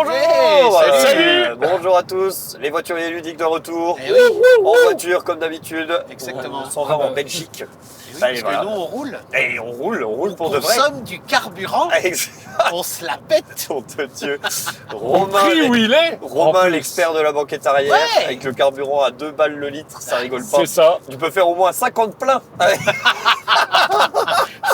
bonjour. Salut. Bonjour à tous, les voituriers ludiques de retour. Eh oui. En voiture comme d'habitude. Exactement. On s'en va en Belgique. Oui, Allez, parce voilà. que nous, on roule. Et on roule On pour de vrai. consomme du carburant. On se la pète. Nom de Dieu. Au prix où il est. en Romain, plus. l'expert de la banquette arrière, Ouais. avec le carburant à 2 balles le litre, ça rigole pas. C'est ça. Tu peux faire au moins 50 pleins.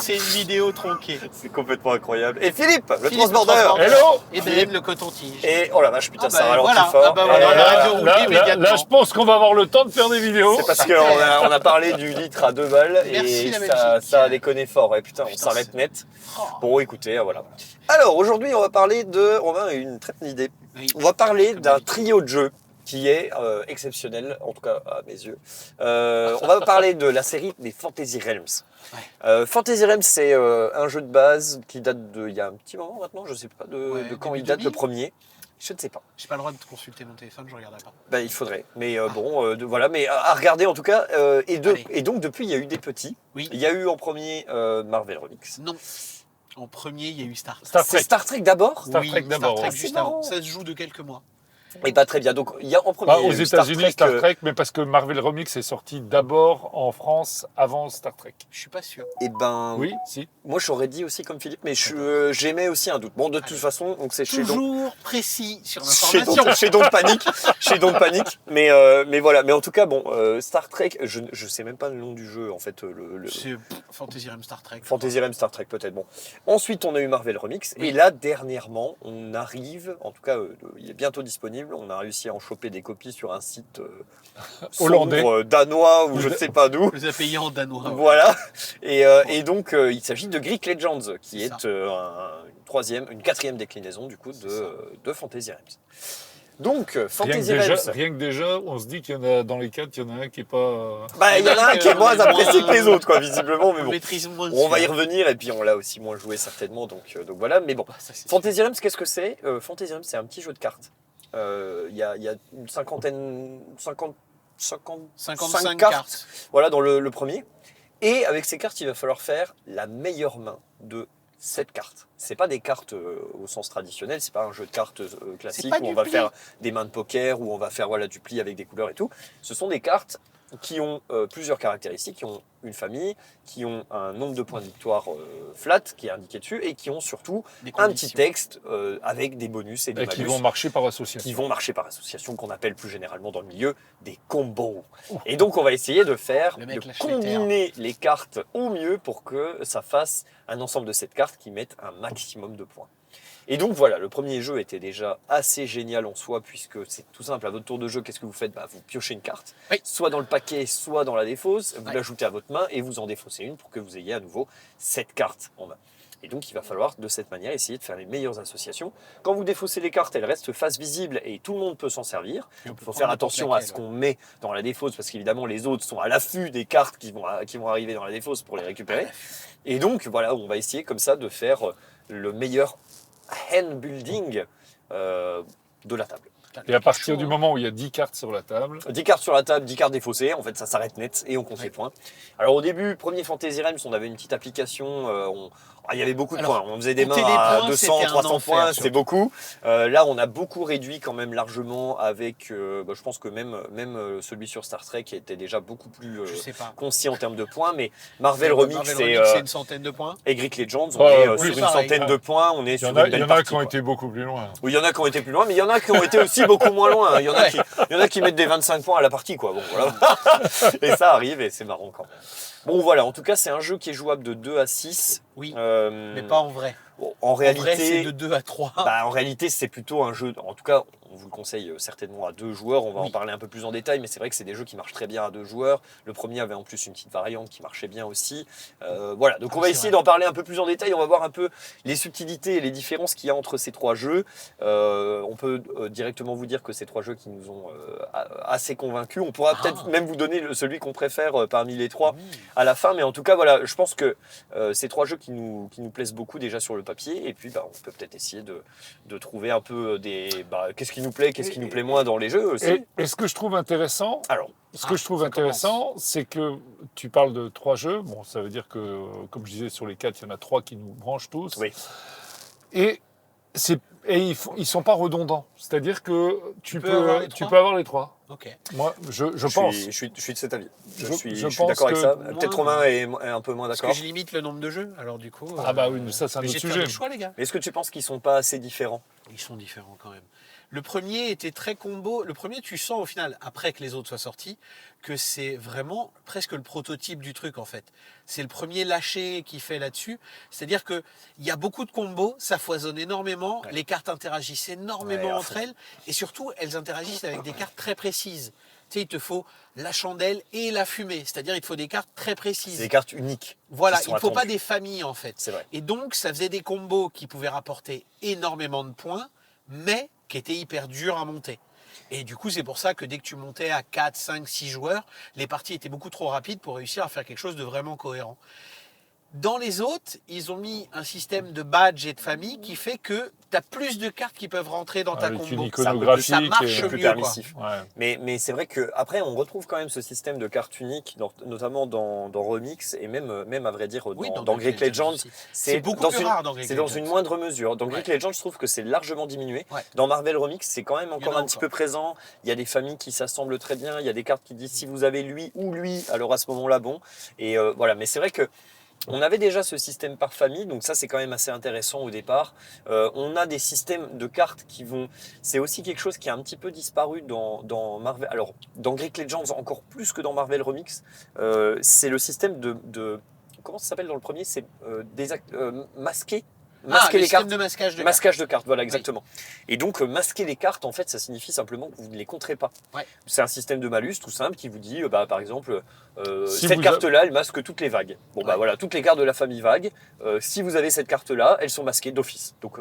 C'est une vidéo tronquée. C'est complètement incroyable. Et Philippe, le Philippe, transborder. le transborder. Hello. Et Ben, le coton-tige. Et oh la vache, putain, Ah ça bah, ralentit voilà. fort. Ah bah voilà, Et on arrête de rouler Là, immédiatement. je pense qu'on va avoir le temps de faire des vidéos. C'est parce qu'on a parlé du litre à 2 balles Merci, et la ça, Belgique. ça a déconné fort. Et putain, on Putain, s'arrête c'est- net. Oh. Bon, écoutez, voilà. Alors, aujourd'hui, on va parler de... On a une très bonne idée. Oui. On va parler Comme d'un d'habitude. trio de jeux qui est exceptionnel, en tout cas à mes yeux. On va parler de la série des Fantasy Realms. Ouais. Fantasy Realms, c'est un jeu de base qui date de... Il y a un petit moment maintenant, je ne sais pas Ouais, de quand début il date 2000. le premier. Je ne sais pas. J'ai pas le droit de consulter mon téléphone, je regarderai pas. Ben, il faudrait. Mais bon, voilà. Mais à regarder en tout cas. Allez. Et donc, depuis, il y a eu des petits. Oui. Il y a eu en premier Marvel Remix. Non. En premier, il y a eu Star Trek. Star C'est Trek. Star Trek d'abord Star Oui, Trek d'abord, Star Trek ouais. juste C'est marrant. avant. Ça se joue de quelques mois. Et pas très bien. Donc, il y a en premier. Pas il y a aux eu États-Unis, Star euh, Trek, mais parce que Marvel Remix est sorti d'abord en France avant Star Trek. Je suis pas sûr. Eh ben, Oui, si. moi, j'aurais dit aussi comme Philippe, mais j'aimais aussi un doute. Bon, de toute Allez. façon, donc c'est chez Toujours précis sur Chez l'information. Don't Panic, chez Don't Panic, mais voilà. Mais en tout cas, bon, Star Trek, je sais même pas le nom du jeu en fait. C'est Fantasy Realms Star Trek. Fantasy Realms Star Trek peut-être. Bon. Ensuite, on a eu Marvel Remix. Oui. Et là, dernièrement, on arrive, en tout cas, il est bientôt disponible. On a réussi à en choper des copies sur un site Hollandais. sombre, danois ou je ne sais pas d'où. Vous avez payé en danois. Voilà. Et donc, il s'agit de Greek Legends, qui C'est est une quatrième déclinaison du coup de Fantasy Realms. Donc, Fantasy Realms. Rien que déjà, on se dit qu'il y en a dans les quatre, il y en a un qui est pas. Bah, il y en a un qui est moins On est apprécié moins- que les autres, quoi, visiblement. Mais On bon, maîtrise moins. on va y celui-là. revenir. Et puis, on l'a aussi moins joué certainement. Donc voilà. Mais bon. Bah, ça, c'est Fantasy Realms, qu'est-ce que c'est Fantasy Realms, c'est un petit jeu de cartes. Il y a une cinquantaine, 55 cartes. cartes. Voilà, dans le premier. Et avec ces cartes, il va falloir faire la meilleure main de cette carte. C'est pas des cartes au sens traditionnel, c'est pas un jeu de cartes classique pas où on du va pli. faire des mains de poker, où on va faire voilà, du pli avec des couleurs et tout. Ce sont des cartes qui ont plusieurs caractéristiques, qui ont une famille, qui ont un nombre de points de victoire flat qui est indiqué dessus et qui ont surtout Des un conditions. petit texte avec des bonus et des Et qui malus vont marcher par qui association. vont marcher par association, qu'on appelle plus généralement dans le milieu des combos. Et donc on va essayer de faire, Le mec de lâche les terres. combiner les cartes au mieux pour que ça fasse un ensemble de cette carte qui mette un maximum de points. Et donc voilà, le premier jeu était déjà assez génial en soi, puisque c'est tout simple, à votre tour de jeu, qu'est-ce que vous faites ? Vous piochez une carte, Oui. soit dans le paquet, soit dans la défausse, vous Ouais. l'ajoutez à votre main et vous en défaussez une pour que vous ayez à nouveau cette carte en main. Et donc il va falloir de cette manière essayer de faire les meilleures associations. Quand vous défaussez les cartes, elles restent face visible et tout le monde peut s'en servir. Et on Il peut faut prendre faire n'importe attention à laquelle, ce qu'on met dans la défausse, parce qu'évidemment les autres sont à l'affût des cartes qui vont arriver dans la défausse pour les récupérer. Et donc voilà, on va essayer comme ça de faire le meilleur hand building de la table. Putain, Et à le partir chaud, du hein. moment où il y a 10 cartes sur la table, 10 cartes sur la table, 10 cartes défaussées, en fait ça s'arrête net et on compte les points. Alors au début, premier Fantasy Realms, on avait une petite application, il y avait beaucoup de Alors, points, on faisait des mains compter les à points, 200, c'était un 300 enfer, points, surtout. c'était beaucoup. Là on a beaucoup réduit quand même largement avec, je pense que même celui sur Star Trek était déjà beaucoup plus Je sais pas. concis en termes de points, mais Marvel Marvel Remix c'est une centaine de points. et Greek Legends, on Ouais, est oui, sur une pareil. centaine de points, on est il y sur en une a, belle il y en a partie, qui ont quoi. été beaucoup plus loin. Oui, il y en a qui ont été plus loin, mais il y en a qui ont été aussi beaucoup moins loin. Il y en a qui mettent des 25 points à la partie, quoi. Bon, voilà. Et ça arrive et c'est marrant quand même. Bon, voilà. En tout cas, c'est un jeu qui est jouable de 2 à 6. Oui, Euh, mais pas en vrai. en En vrai, c'est réalité, de 2 à 3. en réalité, c'est plutôt un jeu. En tout cas, on vous le conseille certainement à 2 joueurs. On va Oui. en parler un peu plus en détail, mais c'est vrai que c'est des jeux qui marchent très bien à 2 joueurs. Le premier avait en plus une petite variante qui marchait bien aussi. Voilà. Donc, Ah, on va c'est essayer vrai. d'en parler un peu plus en détail. On va voir un peu les subtilités et les différences qu'il y a entre ces 3 jeux. On peut directement vous dire que ces 3 jeux qui nous ont assez convaincus. On pourra peut-être même vous donner celui qu'on préfère parmi les 3 à la fin. Mais en tout cas, voilà, je pense que ces 3 jeux qui nous plaisent beaucoup déjà sur le papier. Et puis, on peut peut-être essayer de trouver un peu qu'est-ce qui nous plaît, qu'est-ce qui nous plaît moins dans les jeux aussi. Et ce que je trouve intéressant, Alors, ce que je trouve ça intéressant, c'est que tu parles de 3 jeux. Bon, ça veut dire que, comme je disais, sur les 4, il y en a 3 qui nous branchent tous. oui. Et c'est Et ils sont pas redondants. C'est-à-dire que tu peux avoir les peux trois avoir les trois. Ok. Moi, je pense. Je suis de cet avis. Je Je suis pense d'accord avec que ça. moins, Peut-être Romain est un peu moins Parce d'accord. que je limite le nombre de jeux, alors du coup... Ah bah oui, mais ça, c'est un mais autre j'ai fait sujet. des choix, les gars. Mais est-ce que tu penses qu'ils sont pas assez différents? Ils sont différents quand même. Le premier était très combo. Le premier, tu sens au final, après que les autres soient sortis, que c'est vraiment presque le prototype du truc en fait. C'est le premier lâché qui fait là-dessus. C'est-à-dire qu'il y a beaucoup de combos, ça foisonne énormément, les cartes interagissent énormément entre elles, et surtout, elles interagissent avec des cartes très précises. Tu sais, il te faut la chandelle et la fumée. C'est-à-dire, il te faut des cartes très précises. C'est des cartes uniques. Voilà, qui sont il ne faut pas attendues. des familles en fait. C'est vrai. Et donc, ça faisait des combos qui pouvaient rapporter énormément de points, mais qui étaient hyper durs à monter. Et du coup, c'est pour ça que dès que tu montais à 4, 5, 6 joueurs, les parties étaient beaucoup trop rapides pour réussir à faire quelque chose de vraiment cohérent. Dans les autres, ils ont mis un système de badge et de famille qui fait que tu as plus de cartes qui peuvent rentrer dans ta Avec combo. une iconographie Ça marche qui est plus mieux, quoi. permissif. Ouais. Mais c'est vrai qu'après, on retrouve quand même ce système de cartes uniques, notamment dans Remix et même à vrai dire Oui, dans Greek Legends. aussi. C'est beaucoup plus rare dans Greek C'est dans Legends. une moindre mesure. Dans Greek Ouais. Legends, je trouve que c'est largement diminué. Ouais. Dans Marvel Remix, c'est quand même encore en a un petit peu présent. Il y a des familles qui s'assemblent très bien. Il y a des cartes qui disent si vous avez lui ou lui, alors à ce moment-là, bon. Et voilà. Mais c'est vrai que on avait déjà ce système par famille, donc ça c'est quand même assez intéressant au départ. On a des systèmes de cartes qui vont... C'est aussi quelque chose qui a un petit peu disparu dans Marvel... Alors, dans Greek Legends, encore plus que dans Marvel Remix, c'est le système de... Comment ça s'appelle dans le premier? C'est masquer Le les système cartes. de masquage de cartes. Masquage de cartes, voilà, exactement. Et donc, masquer les cartes, en fait, ça signifie simplement que vous ne les compterez pas. Ouais. C'est un système de malus tout simple qui vous dit, par exemple, Si cette vous carte-là, elle masque toutes les vagues. Bon, Ouais. voilà, toutes les cartes de la famille vague, si vous avez cette carte-là, elles sont masquées d'office. Donc,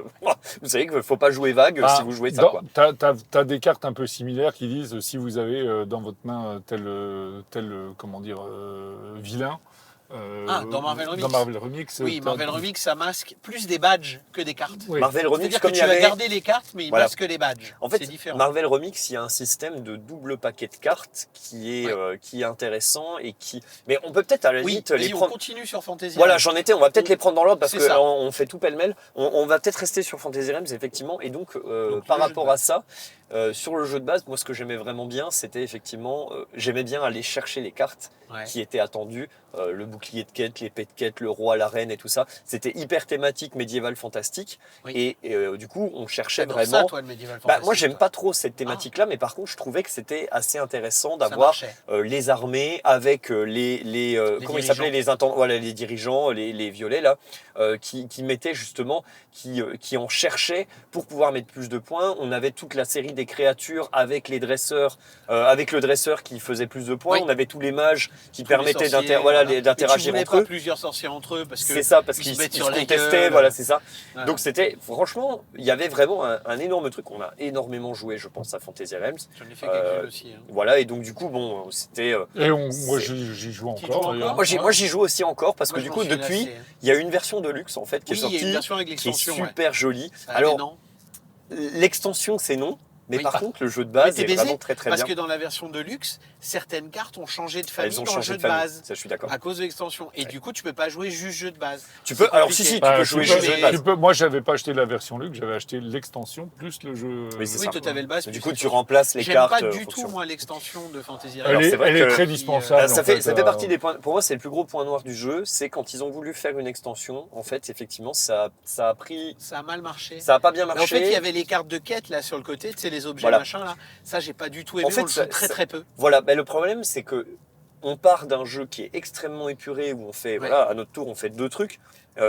vous savez qu'il ne faut pas jouer vague si vous jouez ça, quoi. T'as des cartes un peu similaires qui disent si vous avez dans votre main tel vilain. Dans Marvel Remix. Dans Marvel Remix. Oui, Marvel Remix, ça masque plus des badges que des cartes. Oui. Marvel Remix, C'est-à-dire que comme il tu y vas avait... garder les cartes, mais il Voilà. masque les badges. En fait, c'est différent. Marvel Remix, il y a un système de double paquet de cartes qui est intéressant et qui... Mais on peut peut-être à la Oui, limite les vas-y, on prendre... continue sur Fantasy. Voilà, j'en étais, on va peut-être les prendre dans l'ordre parce C'est que ça. on fait tout pêle-mêle. On va peut-être rester sur Fantasy Realms, effectivement. Et donc, par le jeu rapport de à ça, sur le jeu de base, moi, ce que j'aimais vraiment bien, c'était effectivement, j'aimais bien aller chercher les cartes Ouais. qui étaient attendues. Le bouclier de quête, l'épée de quête, le roi, la reine et tout ça. C'était hyper thématique, médiéval, fantastique. Oui. Et du coup, on cherchait T'adores vraiment... ça, toi, le Medieval Bah, Fantasy, moi, j'aime toi. pas trop cette thématique-là, mais par contre, je trouvais que c'était assez intéressant Ça d'avoir marchait. les armées avec les comment ils s'appelaient, voilà, les dirigeants, les violets là, qui mettaient justement, qui en cherchaient pour pouvoir mettre plus de points. On avait toute la série des créatures avec les dresseurs, avec le dresseur qui faisait plus de points. Oui. On avait tous les mages qui Tous les permettaient sorciers, d'interagir Et tu entre voulais eux. pas plusieurs sorciers entre eux parce que C'est ça, parce ils qu'ils se mettent se sur la contestaient, gueule. voilà, c'est ça. Voilà. Donc c'était, franchement, il y avait vraiment un énorme truc. On a énormément joué, je pense, à Fantasy Realms. J'en ai fait quelques aussi. Hein. Voilà, et donc du coup, bon, c'était... Et moi, C'est- j'y joue Tu encore. joues d'ailleurs. encore Moi, j'y joue aussi encore parce Moi, que je du m'en coup, suis depuis, lassé, hein. il y a une version de luxe en fait qui Oui, est il y a sortie, une version avec qui est l'extension. super jolie. Ouais. Alors, non. l'extension, c'est non, mais Oui. par contre, le jeu de base t'es est baisé vraiment très très Parce bien. que dans la version de luxe, certaines cartes ont changé de famille Elles ont dans le changé jeu de de famille. base. Ça, je suis d'accord. À cause de l'extension. Et du coup, tu peux pas jouer juste jeu de base. Tu C'est peux, alors compliqué. si, tu Bah, peux jouer tu juste peux- jeu de base. tu peux- moi, j'avais pas acheté la version luxe, j'avais acheté l'extension plus le jeu. Oui, c'est Oui, ça. toi, t'avais le base. Du plus coup, tu l'extension. remplaces les J'aime cartes. pas en du fonction. tout, moi, l'extension de Fantasy Alors, Realms. c'est vrai Elle est que- très dispensable. Ça en fait fait, partie des points. Pour moi, c'est le plus gros point noir du jeu, c'est quand ils ont voulu faire une extension. En fait, effectivement, ça a pris, Ça a mal marché. ça a pas bien Mais marché. en fait, il y avait les cartes de quête là sur le côté, tu sais, les objets Voilà. machin là. Ça, j'ai pas du tout aimé. En fait, on le joue ça- très ça- très peu. Voilà, le problème c'est que on part d'un jeu qui est extrêmement épuré où on fait, voilà, à notre tour on fait deux trucs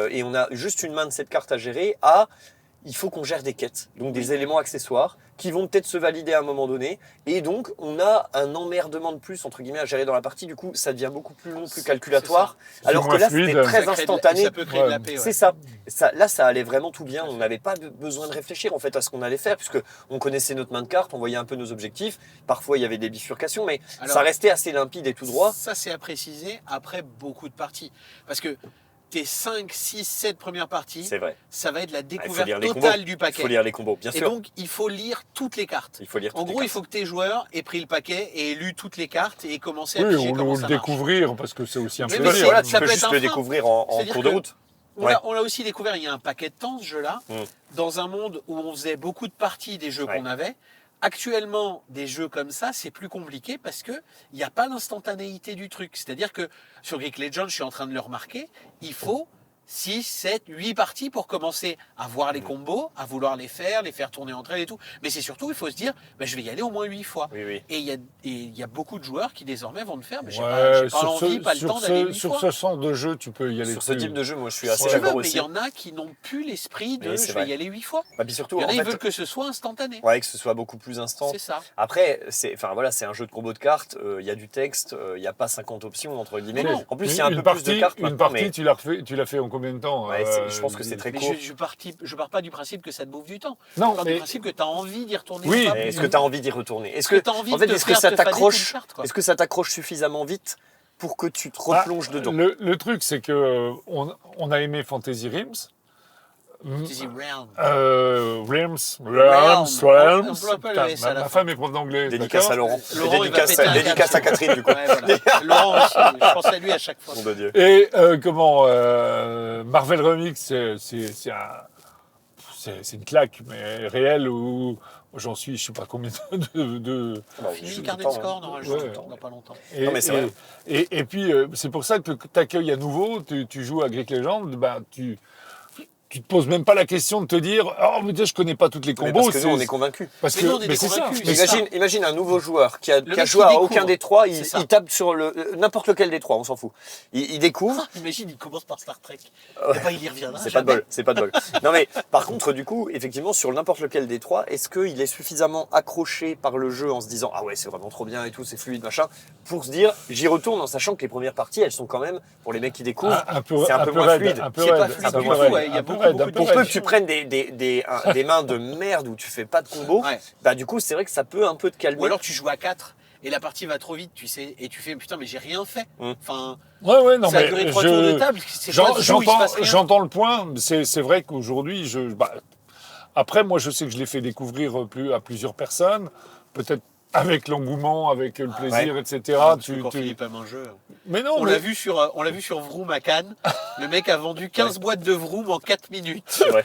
et on a juste une main de cette carte à gérer. Il faut qu'on gère des quêtes, donc des éléments accessoires qui vont peut-être se valider à un moment donné et donc on a un emmerdement de plus entre guillemets à gérer dans la partie. Du coup, ça devient beaucoup plus long, plus calculatoire. C'est Alors que moins là, c'était fluide. très Ça crée de- instantané. Ça peut créer de la Ouais. paix. Ouais. C'est ça. Là, ça allait vraiment tout bien. On n'avait pas besoin de réfléchir en fait à ce qu'on allait faire, puisque on connaissait notre main de carte, on voyait un peu nos objectifs. Parfois, il y avait des bifurcations, mais Alors, ça restait assez limpide et tout droit. Ça, c'est à préciser après beaucoup de parties. Parce que tes 5, 6, 7 premières parties, C'est vrai. ça va être la Il faut découverte lire les totale combos. du Il paquet. faut lire les combos, bien Et sûr. donc, il faut lire toutes les cartes. Il faut lire. En toutes les gros, il cartes. faut que tes joueurs aient pris le paquet et lu toutes les cartes et commencé à Oui, piger ou comment le ça marche. découvrir parce que c'est aussi un Oui, Tu mais peux, plaisir. voilà, ça tu peux peut juste être un le frein. découvrir en C'est-à-dire cours de que- route. Ouais. On l'a aussi découvert il y a un paquet de temps, ce jeu-là, dans un monde où on faisait beaucoup de parties des jeux qu'on avait. Actuellement, des jeux comme ça, c'est plus compliqué parce que il n'y a pas l'instantanéité du truc. C'est-à-dire que sur Geek Legends, je suis en train de le remarquer, il faut 6, 7, 8 parties pour commencer à voir les combos, à vouloir les faire tourner entre elles et tout. Mais c'est surtout, il faut se dire, je vais y aller au moins 8 fois. Oui. Et il y a beaucoup de joueurs qui désormais vont le faire, mais j'ai Ouais, pas l'envie, pas le temps d'aller 8 sur fois. ce genre de jeu, tu peux y aller. Sur ce type de jeu, moi je suis assez Si tu veux, d'accord mais aussi. il y en a qui n'ont plus l'esprit de Oui, c'est je vais vrai. y aller 8 fois. Puis surtout, Il y en a, en ils fait, veulent que ce soit instantané. que ce soit beaucoup plus instant. C'est ça. Après, c'est un jeu de combo de cartes, il y a du texte, il n'y a pas 50 options, entre guillemets. Non. En plus, il y a un peu partie, plus de cartes Une maintenant, partie, mais tu l'as fait en combien de temps je pense que c'est très Mais court. je pars pas du principe que ça te bouffe du temps. Non, Je pars du mais principe que tu as envie d'y retourner. Oui, ou pas. Mais est-ce que tu as envie d'y retourner? Est-ce que tu as envie En fait, de est-ce que faire ça te fader t'accroche une carte, quoi. Est-ce que ça t'accroche suffisamment vite pour que tu te replonges dedans? Le truc, c'est que on a aimé Fantasy Realms. Fantasy Realm. Realms. On peut pas le S à la Ma fin. femme est prof d'anglais. Dédicace à d'accord Laurent. Laurent, Et il va péter un dédicace câble. à Catherine, du coup. Ouais, voilà. Laurent aussi, je pense à lui à chaque fois. Nom de Dieu. Et Marvel Remix, c'est une claque, mais réelle où j'en suis, je sais pas combien de Fini J'ai le du carnet temps, de score, hein. non, Ouais. dans pas longtemps. Et, Non, mais c'est vrai. et puis, c'est pour ça que tu accueilles à nouveau, tu joues à Greek Legends, tu te poses même pas la question de te dire « Oh, mais je connais pas toutes les Mais combos. » parce que nous, on est convaincus. Parce Mais que nous, on est des c'est ça. convaincus, mais c'est ça. Imagine un nouveau joueur qui a mec joué qui à découvre. aucun des trois, C'est ça. il tape sur n'importe lequel des trois, on s'en fout. Il découvre. Imagine, il commence par Star Trek. Ouais. Et ben, il y reviendra. C'est pas de jamais. bol, c'est pas de bol. Non mais par contre du coup, effectivement sur n'importe lequel des trois, est-ce qu'il est suffisamment accroché par le jeu en se disant ah ouais c'est vraiment trop bien et tout, c'est fluide machin, pour se dire j'y retourne en sachant que les premières parties elles sont quand même pour les mecs qui découvrent, c'est un peu moins raide, fluide. un peu C'est pas raide, fluide un peu du tout, raide, ouais, il y a un peu beaucoup, raide, beaucoup un de peu Pour raide. peu que tu prennes des mains de merde où tu fais pas de combo, Ouais. bah du coup c'est vrai que ça peut un peu te calmer. Ou alors tu joues à 4 et la partie va trop vite, tu sais, et tu fais putain, mais j'ai rien fait. Enfin, Ouais, non, ça a mais duré 3 tours de table. C'est quoi ce jeu où il se passe rien. j'entends le point. C'est vrai qu'aujourd'hui, après, moi, je sais que je l'ai fait découvrir à plusieurs personnes. Peut-être avec l'engouement, avec le plaisir, etc. Parce que quand Philippe aime un jeu. Mais non, On l'a vu sur Vroom à Cannes. Le mec a vendu 15 boîtes de Vroom en 4 minutes. C'est vrai.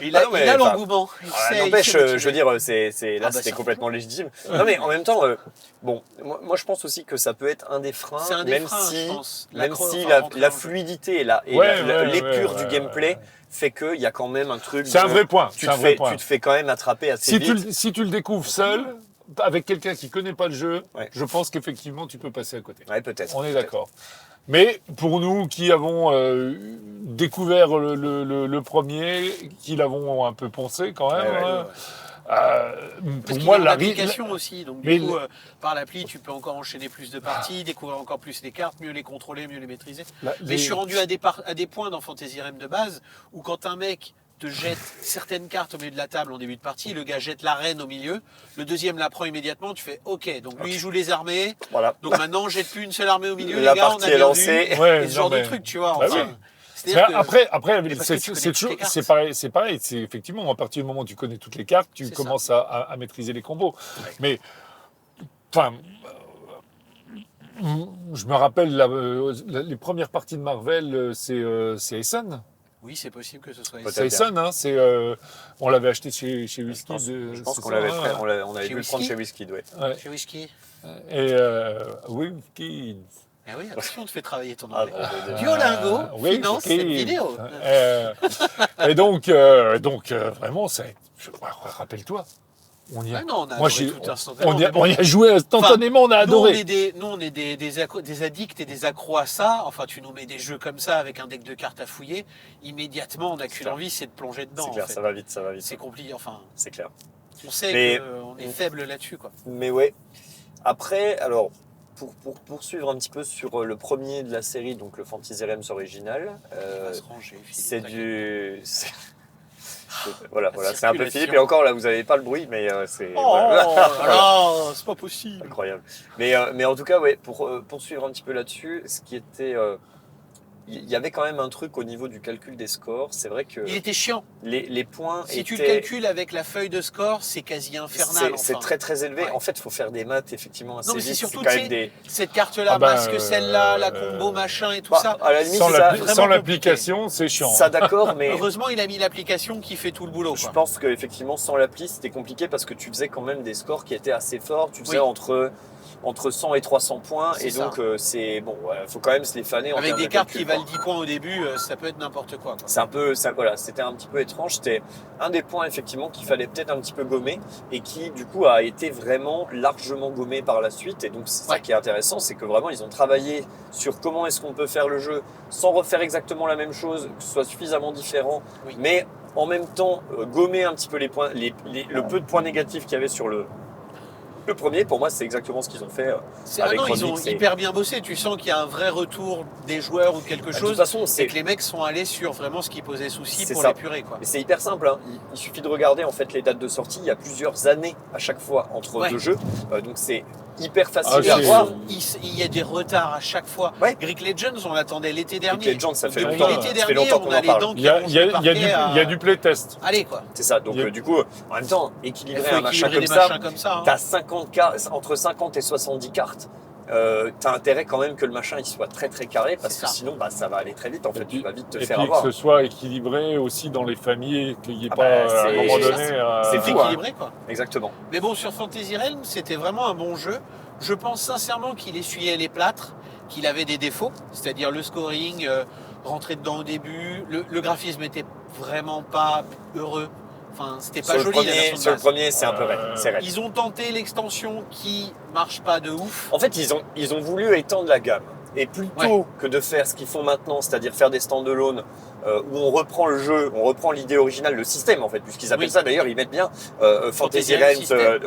Il a Ah non, mais, l'engouement. Il sait- N'empêche, il sait motiver. je veux dire, là Ah bah, c'était ça. complètement légitime. Non mais en même temps, bon, moi je pense aussi que ça peut être un des freins, C'est un des même freins, si, je pense. même L'accro- si enfin, rentrer la dans le jeu. fluidité et Ouais, l'épure ouais, du gameplay ouais. fait qu'il y a quand même un truc. c'est un de- vrai point. Tu c'est un te, vrai fais, point. tu te fais quand même attraper assez vite. Si tu le découvres seul, avec quelqu'un qui connaît pas le jeu, Ouais. je pense qu'effectivement, tu peux passer à côté. Ouais, peut-être. On est d'accord. Mais pour nous qui avons découvert le premier, qui l'avons un peu poncé quand même, Ouais, ouais, hein, Parce pour qu'il moi, y a la l'application aussi, donc mais du coup, par l'appli, tu peux encore enchaîner plus de parties, découvrir encore plus les cartes, mieux les contrôler, mieux les maîtriser. Mais je suis rendu à des points dans Fantasy Realm de base où quand un mec te jette certaines cartes au milieu de la table en début de partie, le gars jette la reine au milieu, le deuxième la prend immédiatement, tu fais OK, donc lui il joue les armées, Voilà. donc maintenant on jette plus une seule armée au milieu, La les gars, on partie a est bien lancée. vu. Ouais, Et ce non, genre de mais- truc, tu vois. Bah Enfin, oui. c'est-à-dire que- Après, parce que tu c'est connais toutes les toujours, cartes. c'est pareil. C'est effectivement à partir du moment où tu connais toutes les cartes, tu C'est ça. commences à maîtriser les combos. Mais, enfin, je me rappelle les premières parties de Marvel, c'est Essen. Oui, c'est possible que ce soit Peut-être. C'est Essen, hein. On l'avait acheté chez Whisky. Je pense c'est qu'on ça, l'avait hein. on avait Chez dû le prendre Whisky chez Whisky, ouais. Ouais. Chez Whisky. Et Whisky. Eh oui, attention, on te fait travailler ton Ah, anglais. bon, Duolingo oui, finance Whisky. cette vidéo. Et donc, vraiment, rappelle-toi. On y a, Ah non, on a moi, adoré tout instantanément. on y a joué instantanément, on a Nous, on adoré. est des addicts et des accros à ça. Enfin, tu nous mets des jeux comme ça avec un deck de cartes à fouiller. Immédiatement, on n'a qu'une envie, c'est de plonger dedans. C'est clair, en fait. ça va vite, ça va vite. C'est compliqué. Enfin, C'est clair. on sait Mais- qu'on est faible là-dessus, quoi. Mais ouais. Après, alors, pour poursuivre un petit peu sur le premier de la série, donc le Fantasy Realms original, Il va se ranger. Philippe, c'est t'inquiète. du. Voilà, c'est un peu circulation. Philippe. Et encore là, vous n'avez pas le bruit, mais c'est Oh, voilà. alors, c'est pas possible. Incroyable. Mais en tout cas, ouais, pour poursuivre un petit peu là-dessus, ce qui était il y avait quand même un truc au niveau du calcul des scores. C'est vrai que Il était chiant. les points Si tu le étaient... calcules avec la feuille de score, c'est quasi infernal. C'est enfin. très très élevé. Ouais. En fait, il faut faire des maths effectivement assez Non, mais c'est vite. surtout, quand tu même sais, des... Cette carte-là, Ah bah, parce que celle-là, la combo, machin et tout Bah, ça. à la limite, Sans ça, l'appli- vraiment sans compliqué. l'application, c'est chiant. ça d'accord, mais Heureusement, il a mis l'application qui fait tout le boulot. je Quoi. pense qu'effectivement, sans l'appli, c'était compliqué parce que tu faisais quand même des scores qui étaient assez forts. Tu faisais Oui. entre 100 et 300 points. C'est Et ça. donc, c'est bon, il faut quand même se les faner. En Avec termes des de cartes calcul, qui quoi. valent 10 points au début, ça peut être n'importe quoi. C'est un peu, ça, voilà, c'était un petit peu étrange. C'était un des points effectivement qu'il fallait peut-être un petit peu gommer et qui du coup a été vraiment largement gommé par la suite. Et donc c'est ça Ouais. qui est intéressant, c'est que vraiment ils ont travaillé sur comment est-ce qu'on peut faire le jeu sans refaire exactement la même chose, que ce soit suffisamment différent, Oui. mais en même temps gommer un petit peu les points, le peu de points négatifs qu'il y avait sur le premier. Pour moi, c'est exactement ce qu'ils ont fait. Avec Ils ont Remix et- hyper bien bossé. Tu sens qu'il y a un vrai retour des joueurs ou quelque De toute chose. façon, Et c'est que les mecs sont allés sur vraiment ce qui posait souci C'est pour ça. l'épurer. Quoi. Mais c'est hyper simple, hein. Il suffit de regarder en fait les dates de sortie. Il y a plusieurs années à chaque fois entre Ouais. deux jeux, donc c'est hyper Ah, facile Et à c'est- voir. il y a des retards à chaque fois. Ouais. Greek Legends, on l'attendait l'été dernier. Legends, ça fait Depuis longtemps. l'été Ça fait dernier, longtemps qu'on on en a les parle. dents Il qui y a, vont il y a- se il y a du, parquer à- il y a du playtest. Allez quoi. C'est ça. Donc Il y a- du coup, en même temps, Il équilibrer faut un machin équilibrer comme des ça, machins comme ça. hein. t'as 50 cartes, entre 50 et 70 cartes. T'as intérêt quand même que le machin il soit très très carré parce C'est que ça. sinon bah, ça va aller très vite en Et fait, puis- tu vas vite te Et faire puis avoir. que ce soit équilibré aussi dans les familles, qu'il n'y ait Ah pas bah, à un c'est- moment c'est donné. c'est C'est fou, hein. équilibré quoi. Exactement. Mais bon, sur Fantasy Realm, c'était vraiment un bon jeu. Je pense sincèrement qu'il essuyait les plâtres, qu'il avait des défauts, c'est-à-dire le scoring, rentrer dedans au début, le graphisme était vraiment pas heureux. Enfin, c'était pas Sur le joli la premier, version de sur le base. premier, c'est un peu raide. C'est raide. Ils ont tenté l'extension qui marche pas de ouf. En fait, ils ont voulu étendre la gamme. Et plutôt que de faire ce qu'ils font maintenant, c'est-à-dire faire des stand-alone où on reprend le jeu, on reprend l'idée originale, le système en fait, puisqu'ils appellent Oui. ça d'ailleurs, ils mettent bien Fantasy Realm Realms. System.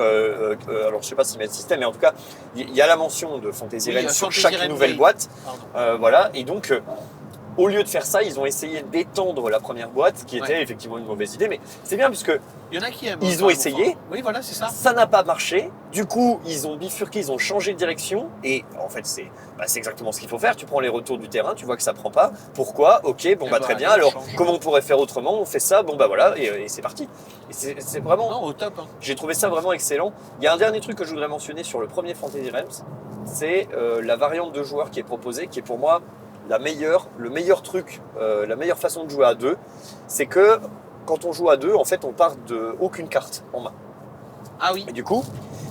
Alors je sais pas s'ils mettent système, mais en tout cas, il y a la mention de Fantasy Oui, Realms sur Fantasy chaque Realms nouvelle Day. boîte. Pardon. Voilà, et donc au lieu de faire ça, ils ont essayé d'étendre la première boîte, qui était Ouais. effectivement une mauvaise idée, mais c'est bien puisque Il y en a qui aiment. Ils hein, ont quand même, essayé. enfin. Oui, voilà, c'est ça. ça n'a pas marché. Du coup, ils ont bifurqué, ils ont changé de direction. Et en fait, c'est exactement ce qu'il faut faire. Tu prends les retours du terrain, tu vois que ça prend pas. Pourquoi? Ok, bon Et bah bah, très bien. on Alors, change. comment on pourrait faire autrement? On fait ça. Bon bah voilà, et c'est parti. Et c'est vraiment. Non, au top. hein. J'ai trouvé ça vraiment excellent. Il y a un dernier truc que je voudrais mentionner sur le premier Fantasy Realms, c'est la variante de joueurs qui est proposée, qui est pour moi le meilleur truc, la meilleure façon de jouer à deux. C'est que quand on joue à deux, en fait, on part de aucune carte en main. Ah oui, Et du coup,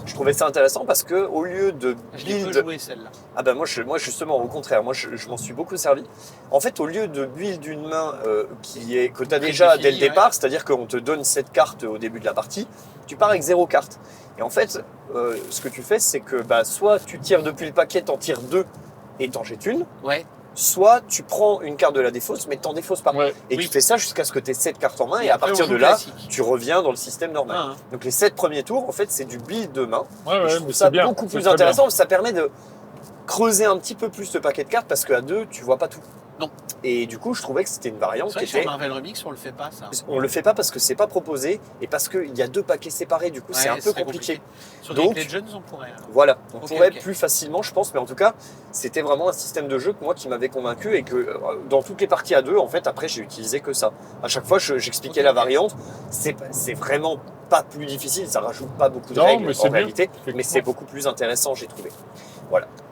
je trouvais ça intéressant parce que au lieu de je l'ai peu build, joué celle-là. ah ben moi justement au contraire, moi je m'en suis beaucoup servi. En fait, au lieu de build une main que tu as déjà dès le Prédéfinie, départ, c'est-à-dire qu'on te donne cette carte au début de la partie, tu pars avec 0 carte. Et en fait, ce que tu fais, c'est que soit tu tires depuis le paquet, t'en tires 2 et t'en jettes une, Ouais. soit tu prends une carte de la défausse, mais t'en défausses pas. Ouais. Et Oui. tu fais ça jusqu'à ce que tu aies 7 cartes en main, et, Et à après, partir on de joue là, classique. tu reviens dans le système normal. Ah, hein. Donc les 7 premiers tours, en fait, c'est du build de main. Ouais, Et ouais, je mais trouve c'est ça bien. beaucoup C'est plus très intéressant, bien. parce que ça permet de creuser un petit peu plus ce paquet de cartes, parce qu'à deux, tu vois pas tout. Non. Et du coup, je trouvais que c'était une variante C'est vrai qui que sur était... Marvel Remix, on le fait pas, ça. On le fait pas parce que c'est pas proposé, et parce qu'il y a 2 paquets séparés, du coup, c'est Ouais, un peu très compliqué. Sur Donc- Greek Legends, on pourrait. alors. Voilà, on Ok, pourrait ok. plus facilement, je pense, mais en tout cas, c'était vraiment un système de jeu que moi qui m'avait convaincu et que dans toutes les parties à deux, en fait, après, j'ai utilisé que ça. À chaque fois, j'expliquais Ok, la ok. variante. C'est vraiment pas plus difficile, ça rajoute pas beaucoup de Non, règles mais c'est en mieux, réalité, mais c'est effectivement. beaucoup plus intéressant, j'ai trouvé.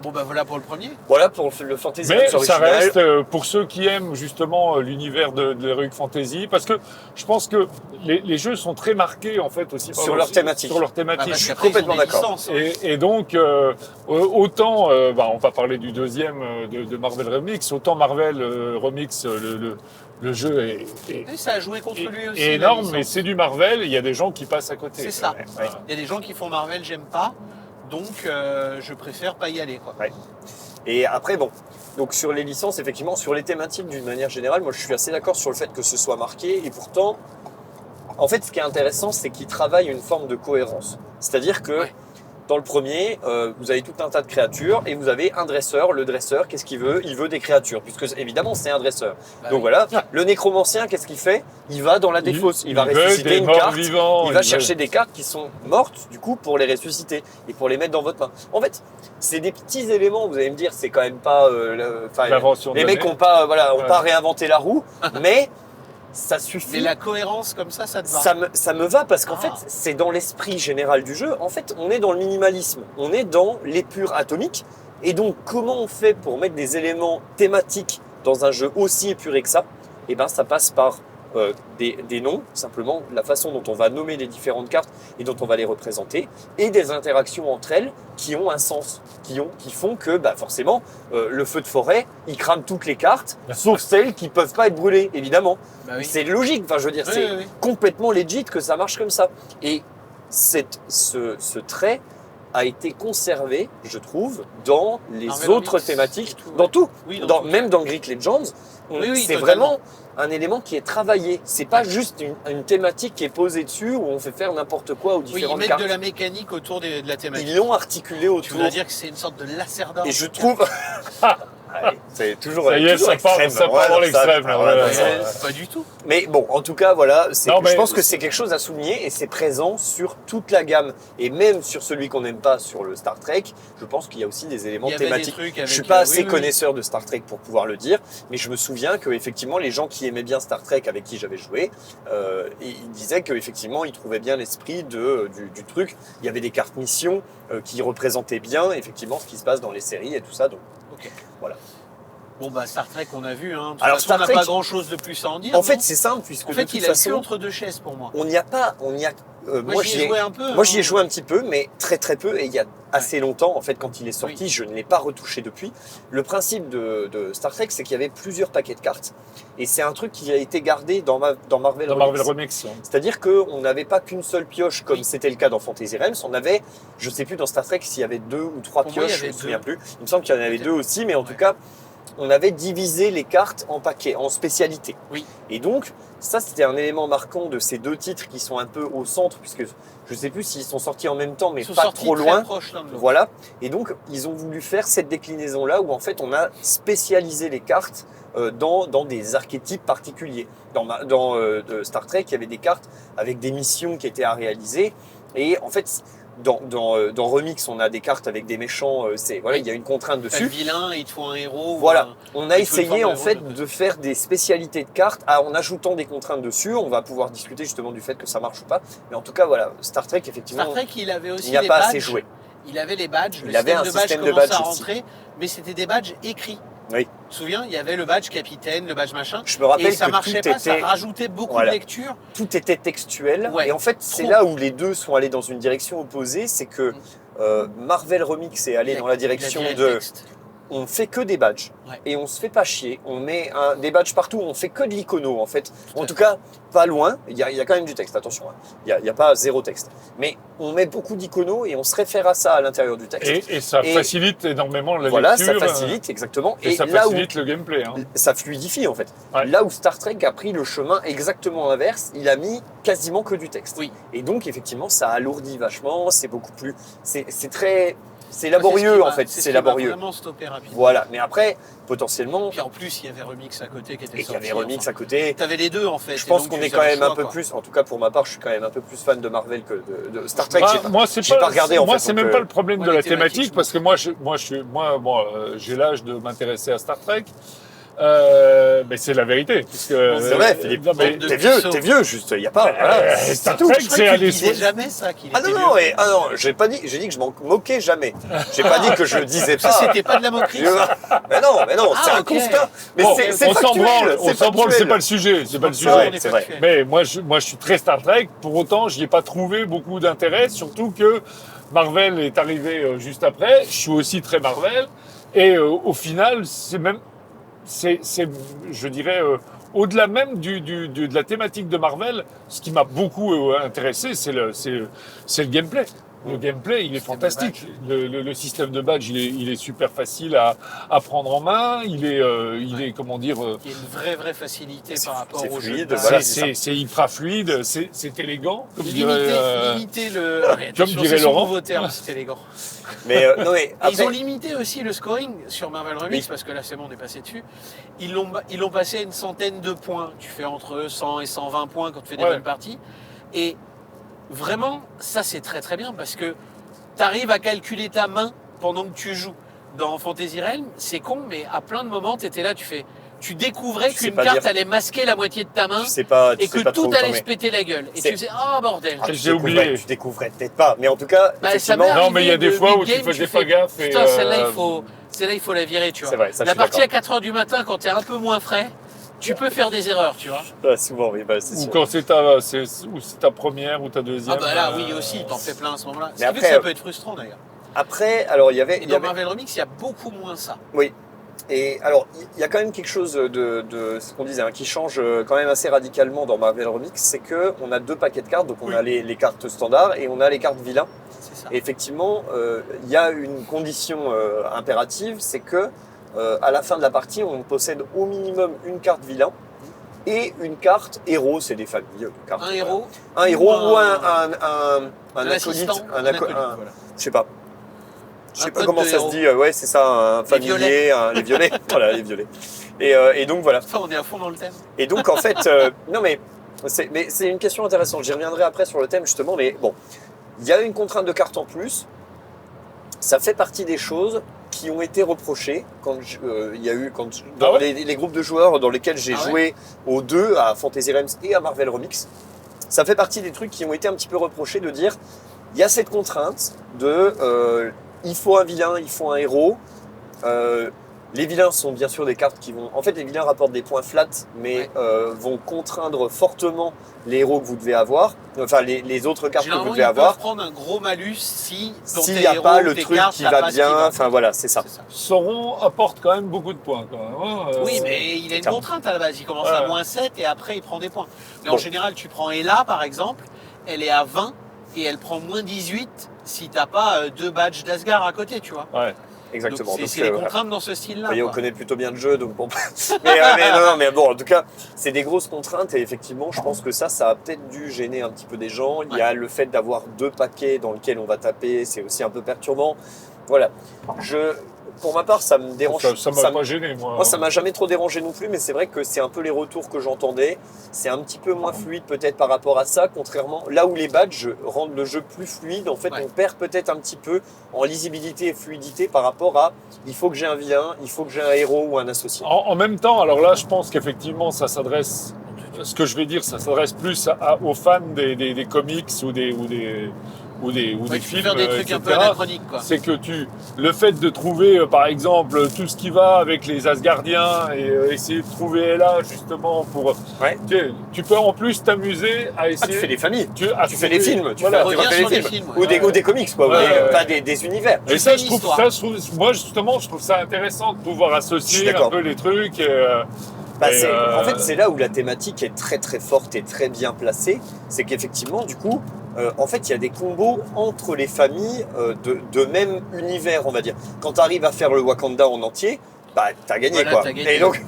Bon, bah voilà pour le premier. Voilà pour le Fantasy Mais Realms ça original. reste pour ceux qui aiment justement l'univers de l'Heroic Fantasy, parce que je pense que les jeux sont très marqués en fait aussi Sur leur thématique. Sur leur Bah, thématique. parce suis qu'après, ils ont complètement des d'accord. licences, hein. Et donc, autant, on va parler du deuxième de Marvel Remix, autant Marvel Remix, le jeu est Et ça a joué contre lui aussi. est la énorme, licence. mais c'est du Marvel, il y a des gens qui passent à côté. C'est ça. Ouais. Il y a des gens qui font Marvel, j'aime pas. Donc, je préfère pas y aller, quoi. Et après, bon, donc sur les licences, effectivement, sur les thématiques d'une manière générale, moi je suis assez d'accord sur le fait que ce soit marqué. Et pourtant, en fait, ce qui est intéressant, c'est qu'ils travaillent une forme de cohérence. C'est-à-dire que Ouais. Dans le premier, vous avez tout un tas de créatures et vous avez un dresseur. Le dresseur, qu'est-ce qu'il veut? Il veut des créatures, puisque évidemment c'est un dresseur. Bah Donc oui. voilà, le nécromancien, qu'est-ce qu'il fait? Il va dans la défausse, il va veut ressusciter des une morts carte, vivants, il va il chercher veut- des cartes qui sont mortes, du coup, pour les ressusciter et pour les mettre dans votre main. En fait, c'est des petits éléments, vous allez me dire, c'est quand même pas... L'invention de les mecs l'année. n'ont pas, ont Ouais. pas réinventé la roue, mais ça suffit. Mais la cohérence comme ça te va. Ça me va parce qu'en Ah. fait, c'est dans l'esprit général du jeu. En fait, on est dans le minimalisme, on est dans l'épure atomique. Et donc, comment on fait pour mettre des éléments thématiques dans un jeu aussi épuré que ça? Eh ben, ça passe par des noms, simplement la façon dont on va nommer les différentes cartes et dont on va les représenter, et des interactions entre elles qui ont un sens, qui font que forcément, le feu de forêt, il crame toutes les cartes, sauf celles qui peuvent pas être brûlées, évidemment. Bah oui. C'est logique, enfin je veux dire, Oui, c'est oui, oui. complètement legit que ça marche comme ça. Et ce trait a été conservé, je trouve, dans les Marvel autres Comics thématiques, et tout, dans ouais. tout, Oui, dans tout. même dans Greek Legends. Oui, oui, c'est totalement. vraiment un élément qui est travaillé. C'est pas juste une thématique qui est posée dessus où on fait faire n'importe quoi aux Oui, ils différentes mettent cartes. de la mécanique autour de la thématique. Ils l'ont articulé Tu autour. voudrais dire que c'est une sorte de lacerda. Et je trouve. Allez, c'est toujours. Ça y est, toujours ça part- extrême. ça part Voilà, dans l'extrême, là, voilà, ouais, ça- ouais. Pas du tout. Mais bon, en tout cas, voilà, Non, mais je pense que c'est quelque chose à souligner et c'est présent sur toute la gamme. Et même sur celui qu'on n'aime pas, sur le Star Trek, je pense qu'il y a aussi des éléments Il y avait des thématiques. trucs Je avec, suis pas assez oui, oui. connaisseur de Star Trek pour pouvoir le dire, mais je me souviens que effectivement les gens qui aimaient bien Star Trek avec qui j'avais joué, ils disaient qu'effectivement ils trouvaient bien l'esprit du truc. Il y avait des cartes missions qui représentaient bien effectivement ce qui se passe dans les séries et tout ça. Donc Ok. voilà. Bon, bah, Star Trek, on a vu. Hein. De toute Alors, façon, Star on n'a Trek- pas grand chose de plus à en dire. En non fait, c'est simple puisque en de fait, toute il a le cul façon, entre deux chaises pour moi. on n'y a pas, Moi, j'y ai joué un peu. Moi, j'y ai hein. joué un petit peu, mais très très peu. Et il y a assez longtemps, en fait, quand il est sorti, Oui. je ne l'ai pas retouché depuis. Le principe de Star Trek, c'est qu'il y avait plusieurs paquets de cartes. Et c'est un truc qui a été gardé dans Marvel Dans Marvel Remix. Remix. Ouais. C'est-à-dire qu'on n'avait pas qu'une seule pioche, comme Oui. c'était le cas dans Fantasy Realms. On avait, je sais plus dans Star Trek s'il y avait 2 ou 3 Pour moi, il y pioches, je avait me souviens deux. plus. Il me semble qu'il y en avait Peut-être. 2 aussi, mais en Ouais. tout cas, on avait divisé les cartes en paquets, en spécialités. Oui. Et donc, ça, c'était un élément marquant de ces deux titres qui sont un peu au centre, puisque je ne sais plus s'ils sont sortis en même temps, mais Ils sont pas sortis trop très loin. proches l'un de l'autre. Voilà. Et donc, ils ont voulu faire cette déclinaison-là où, en fait, on a spécialisé les cartes dans des archétypes particuliers. Dans Star Trek, il y avait des cartes avec des missions qui étaient à réaliser. Et en fait, dans Remix, on a des cartes avec des méchants. Voilà, il y a une contrainte T'as le dessus. vilain, il te faut un héros. Voilà, ou on a il faut une essayé forme en de fait héros, de faire des spécialités de cartes en ajoutant des contraintes dessus. On va pouvoir discuter justement du fait que ça marche ou pas. Mais en tout tout cas, Star Trek, effectivement, Star Trek, il avait aussi il n'y a les pas badges. assez joué. Il avait les badges. Il Le avait un système de badges système de commençait badges à aussi. rentrer, mais c'était des badges écrits. Oui. Tu te souviens, il y avait le badge capitaine, le badge machin. Je me rappelle Et ça que marchait tout pas, ça était, rajoutait beaucoup Voilà. de lecture. tout était textuel. Ouais, Et en fait, c'est trop. là où les deux sont allés dans une direction opposée. C'est que Marvel Remix est allé Il a- dans la il a direction viré le de texte. on fait que des badges Ouais. et on se fait pas chier. On met des badges partout, on fait que de l'icono en fait. Tout à En tout fait. cas, pas loin. Il y a quand même du texte, attention. Hein. Il y a pas zéro texte. Mais on met beaucoup d'iconos et on se réfère à ça à l'intérieur du texte. Et ça Et facilite énormément la Voilà, lecture. ça facilite exactement. Et ça là où facilite le gameplay. Hein. ça fluidifie en fait. Ouais. Là où Star Trek a pris le chemin exactement inverse, il a mis quasiment que du texte. Oui. Et donc effectivement, ça alourdit vachement. C'est beaucoup plus, c'est très, c'est C'est laborieux ce qui en m'a- fait. ce C'est qui m'a laborieux. vraiment stoppé rapidement. Voilà. Mais après, potentiellement, Puis en plus, il y avait Remix à côté qui était et qu'il y sorti. avait Remix enfin. à côté. T'avais les deux en fait. Je et pense donc qu'on tu est faisais quand le même choix, un peu quoi. plus, en tout cas pour ma part, je suis quand même un peu plus fan de Marvel que de Star Trek. Bah, J'ai pas- moi, c'est j'ai pas regardé, en fait, c'est donc, même pas le problème moi, de les la thématiques, thématique, je parce que j'ai l'âge de m'intéresser à Star Trek. Mais c'est la vérité. Puisque, C'est vrai, Philippe. non, mais- de T'es vieux, puceaux. t'es vieux, juste. Il y a pas. Voilà, c'est Star tout. Trek, Je crois c'est que un tu des disais souhaits. jamais ça qu'il Ah était non, vieux. non, j'ai pas dit, j'ai dit que je m'en moquais jamais. J'ai pas dit que je disais Ça, pas. c'était pas de la moquerie. ça. Mais non, Ah, c'est un ok. constat. Mais Bon, c'est on s'en factuel, branle, on s'en branle, c'est factuel. pas le sujet, c'est pas le C'est sujet. vrai, on est c'est vrai. factuel. Mais moi, je suis très Star Trek. Pour autant, j'y ai pas trouvé beaucoup d'intérêt, surtout que Marvel est arrivé juste après. Je suis aussi très Marvel. Et au final, c'est, je dirais, au-delà même de la thématique de Marvel, ce qui m'a beaucoup intéressé, c'est le gameplay. Le gameplay, il est Système de fantastique. Le système de badge, il est super facile à prendre en main. Il est comment dire, Il y a une vraie facilité par rapport c'est au jeu. fluide, de base. voilà, c'est hyper fluide, c'est élégant, comme Limiter le. Attention, dirait c'est son Laurent. nouveau terme, c'est élégant. Mais non, mais Et ils ont après, limité aussi le scoring sur Marvel Remix, Oui. parce que là c'est bon, on est passé dessus. Ils l'ont passé à une centaine de points. Tu fais entre 100 et 120 points quand tu fais des Ouais. bonnes parties. Et vraiment, ça c'est très bien parce que tu arrives à calculer ta main pendant que tu joues. Dans Fantasy Realm, c'est con, mais à plein de moments, tu étais là, tu découvrais Tu sais qu'une pas carte dire. allait masquer la moitié de ta main tu sais pas, tu et sais que pas trop tout où t'en allait se es. péter la gueule. Et C'est- tu faisais, oh bordel. Ah, tu J'ai découvrais- oublié. Tu découvrais peut-être pas, mais en tout cas, Bah, ça effectivement, m'est Non, mais il y a arrivé des de fois où mid-game, tu faisais fais, pas gaffe. Et, Putain, celle-là, il faut la virer, tu vois. c'est vrai, ça je La suis partie à d'accord. 4h du matin, quand t'es un peu moins frais, tu peux faire des erreurs, tu vois. Ah, souvent, oui, bah, c'est Ou sûr. quand c'est ta première ou ta deuxième. Ah bah là, oui aussi, t'en fais plein à ce moment-là. Ce qui fait après, que ça peut être frustrant d'ailleurs. Après, alors il y avait, Et il y dans avait- Marvel Remix, il y a beaucoup moins ça. oui. Et alors, il y a quand même quelque chose de ce qu'on disait, hein, qui change quand même assez radicalement dans Marvel Remix, c'est que on a 2 paquets de cartes, donc on Oui. a les cartes standards et on a les cartes vilains. C'est ça. Et effectivement, il y a une condition impérative, c'est que à la fin de la partie, on possède au minimum une carte vilain et une carte héros, c'est des familles de cartes. Un héros, Un héros ou ou un un acolyte, assistant, un acolyte, un- voilà. je sais pas. Je sais Un pas pote comment de ça héros. se dit, ouais, c'est ça, un familier, les violets, voilà, les violets. Et donc voilà. Enfin, on est à fond dans le thème. Et donc en fait, non mais c'est une question intéressante. J'y reviendrai après sur le thème justement, mais bon, il y a une contrainte de carte en plus. Ça fait partie des choses qui ont été reprochées quand il y a eu dans Ah ouais les groupes de joueurs dans lesquels j'ai Ah ouais joué aux deux, à Fantasy Realms et à Marvel Remix. Ça fait partie des trucs qui ont été un petit peu reprochés de dire il y a cette contrainte de il faut un vilain, il faut un héros. Les vilains sont bien sûr des cartes qui vont. En fait, les vilains rapportent des points flat, mais vont contraindre fortement les héros que vous devez avoir. Enfin, les autres cartes que vous Généralement, devez ils avoir. peuvent prendre un gros malus si dans S'il tes n'y a héros, pas le tes truc cartes, qui t'as va pas ce bien. qui va. Enfin voilà, c'est ça. C'est ça. Sauron apporte quand même beaucoup de points. Quand même, hein. Oui, mais il a une clairement. contrainte à la base. Il commence Ouais. à moins 7 et après il prend des points. Mais en Bon. général, tu prends Ella par exemple, elle est à 20 et elle prend moins 18 si t'as pas 2 badges d'Asgard à côté, tu vois. Ouais. Exactement. Donc, Donc, c'est les voilà. contraintes dans ce style-là. Vous voyez, on quoi. connaît plutôt bien le jeu, donc bon. mais non, mais bon, en tout cas, c'est des grosses contraintes et effectivement, je pense que ça a peut-être dû gêner un petit peu des gens. Il y a le fait d'avoir 2 paquets dans lesquels on va taper, c'est aussi un peu perturbant. Voilà. Pour ma part, ça me dérange. Ça m'a pas gêné, moi. Moi, ça m'a jamais trop dérangé non plus, mais c'est vrai que c'est un peu les retours que j'entendais. C'est un petit peu moins fluide peut-être par rapport à ça, contrairement là où les badges rendent le jeu plus fluide. En fait, Ouais. on perd peut-être un petit peu en lisibilité et fluidité par rapport à il faut que j'ai un vilain, il faut que j'ai un héros ou un associé. En même temps, alors là, je pense qu'effectivement, ça s'adresse. Ce que je vais dire, ça s'adresse plus aux fans des comics ou des Ouais, des tu peux films, faire des trucs un peu etc. anachroniques, quoi. C'est que le fait de trouver, par exemple, tout ce qui va avec les Asgardiens et essayer de trouver là justement pour. Ouais. Tu peux en plus t'amuser à Ah, essayer. tu fais des familles, tu tu fais des films, tu Voilà. refais Reviens sur des des films, films, ou, ouais. ou des comics, quoi, Ouais, ouais. pas des univers. Et Tu ça, fais je une trouve histoire. ça, moi justement, je trouve ça intéressant de pouvoir Je associer suis un d'accord. peu les trucs. Bah, Et, En fait, c'est là où la thématique est très très forte et très bien placée. C'est qu'effectivement, du coup, en fait, il y a des combos entre les familles de même univers, on va dire. Quand tu arrives à faire le Wakanda en entier, bah, t'as gagné, Voilà, quoi. t'as gagné. Et donc,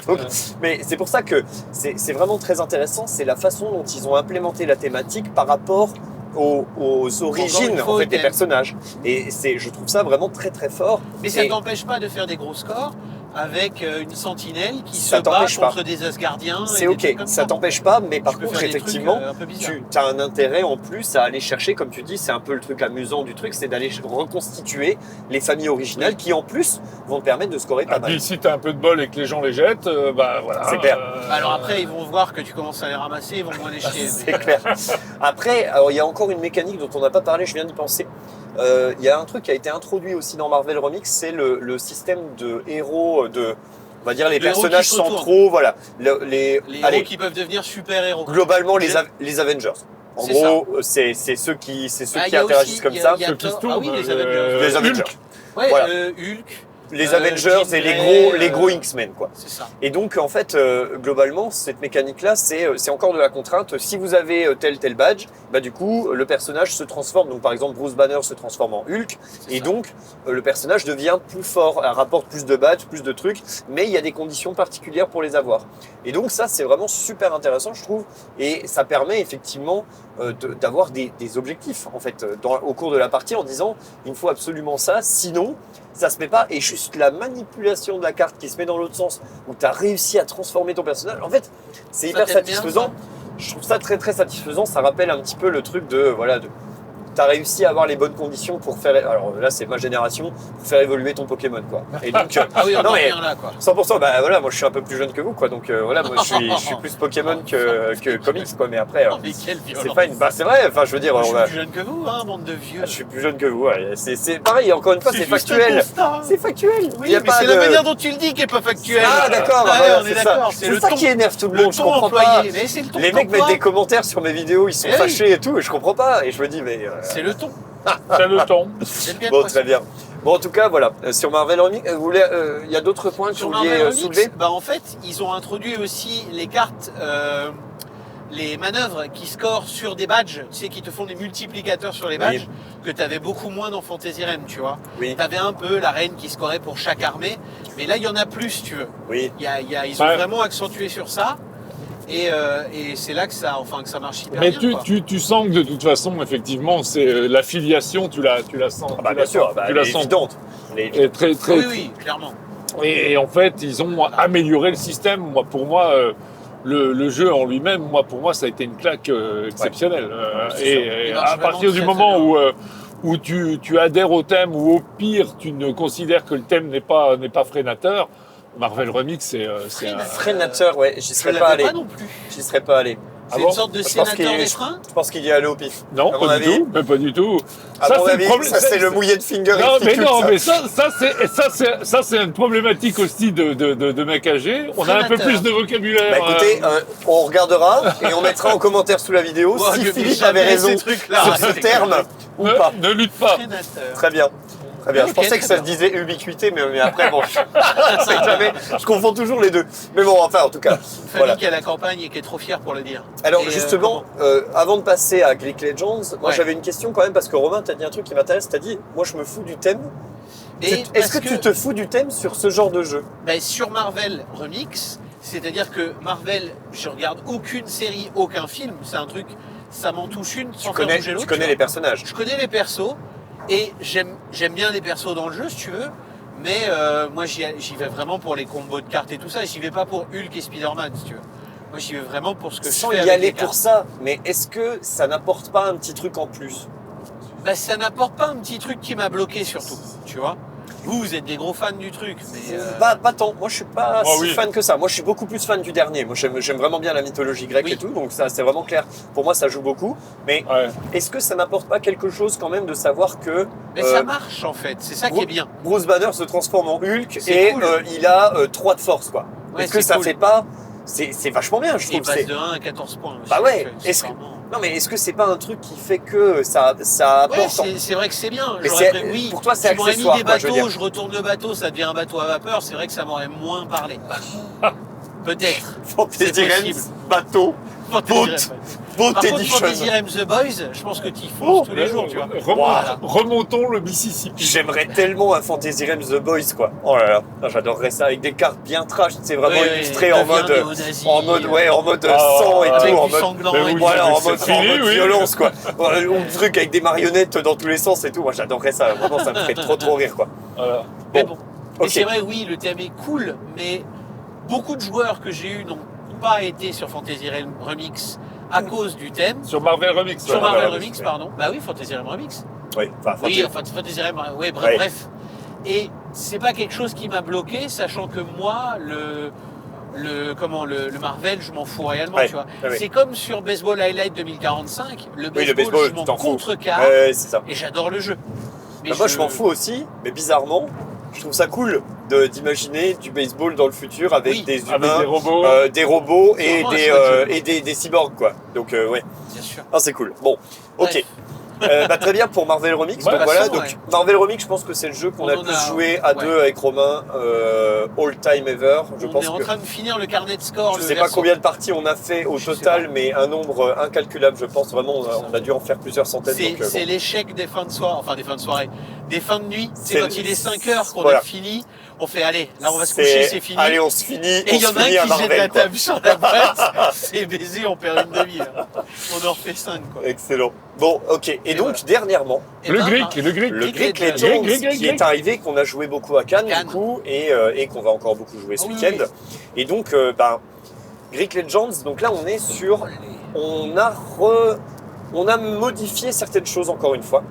Voilà. mais c'est pour ça que c'est vraiment très intéressant. C'est la façon dont ils ont implémenté la thématique par rapport aux origines fois, en fait, des Ken. personnages. Et je trouve ça vraiment très très fort. Mais ça Et- ne t'empêche pas de faire des gros scores avec une sentinelle qui Ça se bat t'empêche pas. contre des Asgardiens. C'est et des ok, trucs comme ça t'empêche pas, mais par Tu peux contre, faire des trucs, effectivement, un peu bizarres. tu as un intérêt en plus à aller chercher, comme tu dis, c'est un peu le truc amusant du truc, c'est d'aller reconstituer les familles originales qui en plus vont te permettre de scorer pas Et mal. puis si t'as un peu de bol et que les gens les jettent, bah voilà. C'est clair. Alors après, ils vont voir que tu commences à les ramasser, ils vont moins les jeter. C'est clair. Après, alors, il y a encore une mécanique dont on n'a pas parlé, je viens d'y penser. Il y a un truc qui a été introduit aussi dans Marvel Remix, c'est le système de héros, on va dire les Les héros personnages qui se retournent. centraux, voilà. Les Allez, héros qui peuvent devenir super-héros. globalement, J'ai- les Avengers. En C'est gros, c'est ceux qui Ah, il y a interagissent aussi- comme il y a- ça. il y a Ceux qui se Thor- tournent, ah oui, les Avengers. Les Avengers. Hulk. Ouais, Voilà. Hulk, les Avengers Jean et Grey, les gros X-Men, quoi. C'est ça. Et donc, en fait, globalement, cette mécanique-là, c'est encore de la contrainte. Si vous avez tel badge, bah, du coup, le personnage se transforme. Donc, par exemple, Bruce Banner se transforme en Hulk. C'est Et ça. donc, le personnage devient plus fort, rapporte plus de badges, plus de trucs. Mais il y a des conditions particulières pour les avoir. Et donc, ça, c'est vraiment super intéressant, je trouve. Et ça permet effectivement d'avoir des objectifs, en fait, au cours de la partie, en disant, il me faut absolument ça, sinon, ça se met pas. Et juste la manipulation de la carte qui se met dans l'autre sens, où tu as réussi à transformer ton personnage, en fait, c'est Ça hyper t'aide bien, satisfaisant. Je trouve ça très très satisfaisant. Ça rappelle un petit peu le truc de t'as réussi à avoir les bonnes conditions pour faire. Alors là, c'est ma génération, pour faire évoluer ton Pokémon, quoi. Et donc, Ah oui, on non, en mais revient là, quoi. 100%, bah voilà, moi je suis un peu plus jeune que vous, quoi. Donc voilà, moi je suis plus Pokémon que comics, quoi. Mais après, Oh, mais quelle c'est violence. pas une. Bah c'est vrai. Enfin, je veux dire, Je suis on va- plus jeune que vous, hein, bande de vieux. je suis plus jeune que vous. Ouais. C'est pareil. Encore une fois, c'est juste un factuel. constat. C'est factuel. Oui, Il y a mais pas c'est de- la manière dont tu le dis qui est pas factuelle. Ah d'accord. Ouais, voilà, on est c'est ça. d'accord. C'est C'est le ça ton. qui énerve tout le Le monde. Je ton comprends pas. employé. Mais c'est le ton Les mecs mettent des commentaires sur mes vidéos, ils sont Eh oui. fâchés et tout, et je comprends pas. Et je me dis, mais. C'est le ton. C'est le ton. C'est bien Bon, le très bien. Bon, en tout cas, voilà. Sur Marvel Comics, il y a d'autres points que Sur vous Marvel vouliez Comics, soulever? bah en fait, ils ont introduit aussi les cartes, les manœuvres qui scorent sur des badges, tu sais, qui te font des multiplicateurs sur les badges, que tu avais beaucoup moins dans Fantasy Realm, tu vois. Oui, Tu avais un peu la reine qui scorait pour chaque armée, mais là, il y en a plus, si tu veux. oui. Ils ont Ouais. vraiment accentué sur ça, et c'est là que ça marche hyper Mais bien. quoi. tu sens que de toute façon, effectivement, c'est l'affiliation, tu la sens. Ah bah, tu bien la sûr, sens- bah, tu elle la est sens. évidente. Elle est évidente. Et très, très, Oui, oui, clairement. Et en fait, ils ont amélioré le système. Pour moi, le jeu en lui-même, pour moi, ça a été une claque exceptionnelle. C'est Et Il marche à partir vraiment du très, moment très où tu adhères au thème, ou au pire, tu ne considères que le thème n'est pas freinateur, Marvel Remix, c'est Freinateur, ouais, j'y Je serais l'avais pas allé. pas non plus. J'y serais pas allé. Ah C'est bon une sorte de Je pense sénateur qu'il- des freins. Je pense qu'il y est allé au pif. non, à mon pas du avis. tout, mais pas du tout. À mon c'est avis, le problème. ça c'est le mouillé de finger. Non, mais execute, non, ça. mais ça c'est une problématique aussi de mecs âgés. On a un peu Freinateur. plus de vocabulaire. Bah écoutez, on regardera et on mettra en commentaire sous la vidéo Ouais, si je Philippe sais avait jamais raison ces trucs-là. sur ce C'est terme ou ne, pas. ne lutte pas. Sénateur. Très bien. Très bien. Ok, Je pensais que très ça se bien. disait ubiquité, mais après, bon, c'est jamais. Je confonds toujours les deux. Mais bon, enfin, en tout cas, Famille voilà. qui est à la campagne et qui est trop fière pour le dire. Alors, Et, justement, avant de passer à Greek Legends, moi Ouais. j'avais une question quand même, parce que Romain, t'as dit un truc qui m'intéresse. T'as dit, moi je me fous du thème. Et Est-ce parce que tu te fous du thème sur ce genre de jeu? Ben, sur Marvel Remix, c'est-à-dire que Marvel, je regarde aucune série, aucun film, c'est un truc, ça m'en touche une sans faire bouger l'autre. Tu connais tu les vois. personnages. Je connais les persos et j'aime bien les persos dans le jeu si tu veux, mais moi j'y vais vraiment pour les combos de cartes et tout ça, et j'y vais pas pour Hulk et Spider-Man si tu veux. Moi j'y vais vraiment pour ce que Sans je fais y avec aller les pour cartes. ça, mais est-ce que ça n'apporte pas un petit truc en plus? Ben, ça n'apporte pas un petit truc qui m'a bloqué surtout, tu vois. Vous êtes des gros fans du truc, mais Pas tant. Moi, je suis pas Oh, si oui. fan que ça. Moi, je suis beaucoup plus fan du dernier. Moi, j'aime vraiment bien la mythologie grecque Oui. et tout, donc ça, c'est vraiment clair. Pour moi, ça joue beaucoup. Mais Ouais. est-ce que ça n'apporte pas quelque chose quand même de savoir que mais ça marche en fait, c'est ça qui est bien. Bruce Banner se transforme en Hulk C'est et cool. Il a 3 de force, quoi. Ouais, Est-ce que c'est ça cool. fait pas... C'est vachement bien, je Et il trouve. passe c'est- de 1 à 14 points. aussi, Bah ouais, donc, c'est est-ce que- vraiment- Non, mais est-ce que c'est pas un truc qui fait que ça Ouais, apporte... c'est vrai que c'est bien. Mais J'aurais c'est- pris- oui, pour toi, c'est tu m'aurais mis accessoire, des quoi, je veux bateaux, dire. je retourne le bateau, ça devient un bateau à vapeur. C'est vrai que ça m'aurait moins parlé. Peut-être. Fantasy C'est Realms, possible. bateau, Fantasy Boat. Realms. Boat Par contre, Edition. Fantasy Realms The Boys, je pense que tu y Oh, fonces tous les jours, tu vois. Remontons le Mississippi. J'aimerais tellement un Fantasy Realms The Boys, quoi. Oh là là, non, j'adorerais ça avec des cartes bien trash, c'est vraiment Ouais, illustré ouais, en mode, néo-nazi, en mode Ah, sang et avec tout, en du mode, sanglant Mais et oui, tout. voilà, en c'est mode, fini, oui. violence, quoi. Un truc avec des marionnettes dans tous les sens et tout. Moi, j'adorerais ça. Vraiment, ça me ferait trop rire, quoi. Voilà. Mais Bon, bon. Mais ok. c'est vrai, oui, le thème est cool, mais beaucoup de joueurs que j'ai eu n'ont pas été sur Fantasy Realms Remix à cause du thème. Sur Marvel Remix. Sur ouais. Marvel Remix, Remix, ouais. pardon. Bah oui, Fantasy Realms Remix. Oui, enfin, Oui, enfin, Fantasy Realms, ouais, Ouais. bref. Et c'est pas quelque chose qui m'a bloqué, sachant que moi, le Marvel, je m'en fous réellement, Ouais, tu vois. ouais, ouais. C'est comme sur Baseball Highlight 2045, le baseball, Oui, le baseball, je m'en tu t'en fous. contrecarre Ouais, c'est ça. et j'adore le jeu. Mais Bah, moi, je m'en fous aussi, mais bizarrement, je trouve ça cool d'imaginer du baseball dans le futur avec Oui, des Avec humains, des robots. des robots C'est et vraiment un chouette jeu. des cyborgs, quoi. Donc, ouais. Bien sûr. Ah, c'est cool. Bon, ok. Bref. Très bien pour Marvel Remix. Ouais, Donc de toute voilà, façon, donc ouais. Marvel Remix, je pense que c'est le jeu qu'on On a en plus a- joué à ouais. deux avec Romain, all time ever. Je On pense est en que train de finir le carnet de score. je le sais pas verso. combien de parties on a fait au Je sais total, pas. mais un nombre incalculable, je pense. Vraiment, on a dû en faire plusieurs centaines. C'est donc, c'est bon. l'échec des fins de soirée, enfin des fins de soirée, des fins de nuit. C'est C'est- quand il est 5 heures qu'on voilà. a fini, on fait allez, là on va se coucher, c'est fini. Allez, on se finit. Et il y en a un qui à jette Marvel, la quoi. table sur la table, c'est baisé, on perd une demi-heure. On en refait 5 quoi. Excellent. Bon, ok. Et donc, voilà. dernièrement, Et Le ben, Greek, le Greek. le Greek Greek Legends. Legends, Greek, qui est arrivé, qu'on a joué beaucoup à Cannes, Cannes. du coup, et qu'on va encore beaucoup jouer ce Ah oui, week-end. oui. Et donc, Greek Legends, donc là, on est sur... On a modifié certaines choses, encore une fois.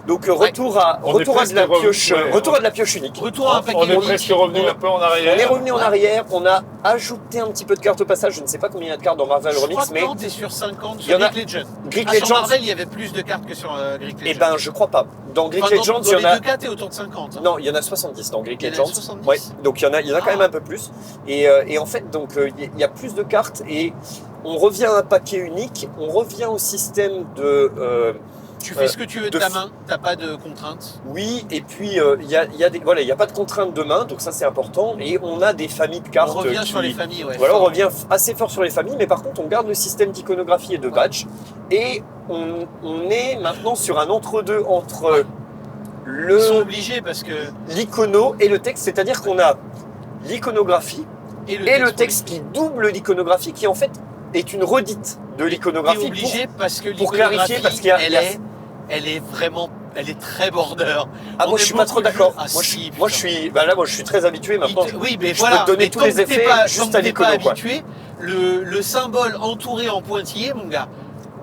Donc, retour à On est de la presque revenu, pioche, ouais, retour à de la pioche unique. Retour à un paquet On est unique. presque revenu un peu en On est arrière. revenu en arrière, on a ajouté un petit peu de cartes au passage. Je ne sais pas combien il y a de cartes dans Marvel Je crois Remix, que mais non, t'es sur 50 il y sur en a- Greek Legends. Greek Ah, sur Legends, Marvel, il y avait plus de cartes que sur Greek eh Legends. ben, je crois pas. Dans Greek Enfin, Legends, dans il y en les a... deux cas, t'es autour de 50. hein. Non, il y en a 70 dans Greek Il y en a Legends. 70. Ouais, donc il y en a quand même Ah. un peu plus. Et en fait, donc il y a plus de cartes et on revient à un paquet unique. On revient au système de Tu fais ce que tu veux de de ta f- main, t'as pas de contraintes. oui. Et puis il y a des voilà, il y a pas de contrainte de main, donc ça c'est important. Et on a des familles de cartes. On revient qui- sur les familles, ouais. Voilà, on fort. revient assez fort sur les familles, mais par contre on garde le système d'iconographie et de badge. Et on est maintenant sur un entre-deux entre Ils sont le obligés parce que. l'icono et le texte, c'est-à-dire qu'on a l'iconographie Et et le texte qui double l'iconographie, qui en fait est une redite de T'es l'iconographie. obligé parce que pour clarifier, l'iconographie, parce qu'il y a- elle est vraiment, elle est très border. Ah, On moi je aime suis pas trop beaucoup le d'accord. jeu. Ah, moi, si, moi je suis, bah là moi je suis très habitué maintenant. Oui, mais je voilà. peux te donner mais tous tant les que t'es effets pas- juste tant que à t'es pas l'icono, quoi. habitué, le symbole entouré en pointillé, mon gars,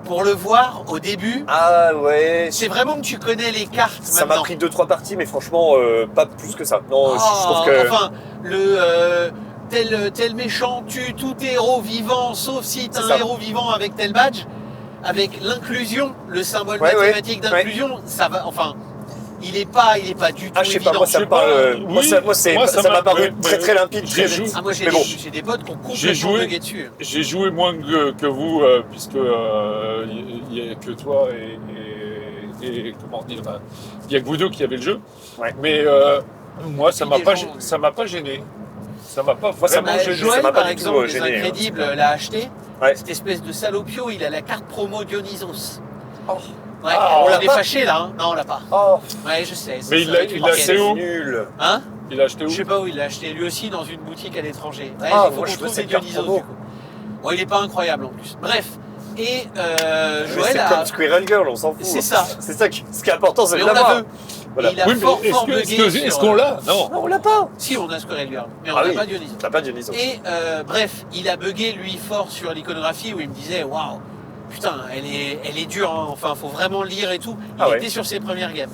pour le voir au début, Ah ouais. c'est vraiment que tu connais les cartes Ça m'a maintenant. pris 2-3 parties, mais franchement pas plus que ça. Non, je trouve Ah, que. Enfin, tel méchant tue tout héros vivant, sauf si t'as C'est un ça. héros vivant avec tel badge. Avec l'inclusion, le symbole Ouais, mathématique ouais, d'inclusion, ça va. Enfin, il est pas du tout Ah je sais évident. pas, moi ça Je me sais parle. pas, moi oui, ça m'a paru mais- très très limpide, j'ai très joué- vite. Ah, moi j'ai Mais bon. des potes qui ont J'ai complètement joué- bugué dessus. J'ai joué moins que vous, puisque il n'y a que toi et comment dire, il n'y a que vous deux qui avez le jeu. Ouais. Mais moi, ça Puis m'a des pas, gens- ça m'a pas gêné. Ça m'a pas Moi, ça vraiment m'a gêné. ça Joël, m'a pas par du exemple, tout, des gêné, hein. Incrédibles, l'a acheté. Ouais. Cette espèce de salopio, il a la carte promo Dionysos. Oh. Ouais, Ah, on l'a on est pas fâché là, hein. Non, on l'a pas. Oh, Ouais, je sais. Mais il l'a acheté où nul. Hein? Il a acheté où? Je sais pas où il l'a aché, lui aussi dans une boutique à l'étranger. Ouais, Ah, il faut moi, qu'on je veux trouve cette des carte Dionysos promo. du coup. Bon, il est pas incroyable en plus. Bref. Et Mais Joël c'est a. comme Squirrel Girl, on s'en fout. C'est ça. C'est ça ce qui est important, c'est Mais de on la l'avoir. veut. Voilà. Et il a Oui, fort mais fort bugué. est-ce sur, qu'on l'a? Non. Non, on l'a pas. Si, on a Squirrel Girl, mais on Ah n'a oui. pas Dionysos. T'as pas Dionysos. Et bref, il a bugué lui fort sur l'iconographie où il me disait waouh, putain, elle est dure, hein. Enfin, faut vraiment lire et tout. Il Ah ouais. était sur ses premières gammes.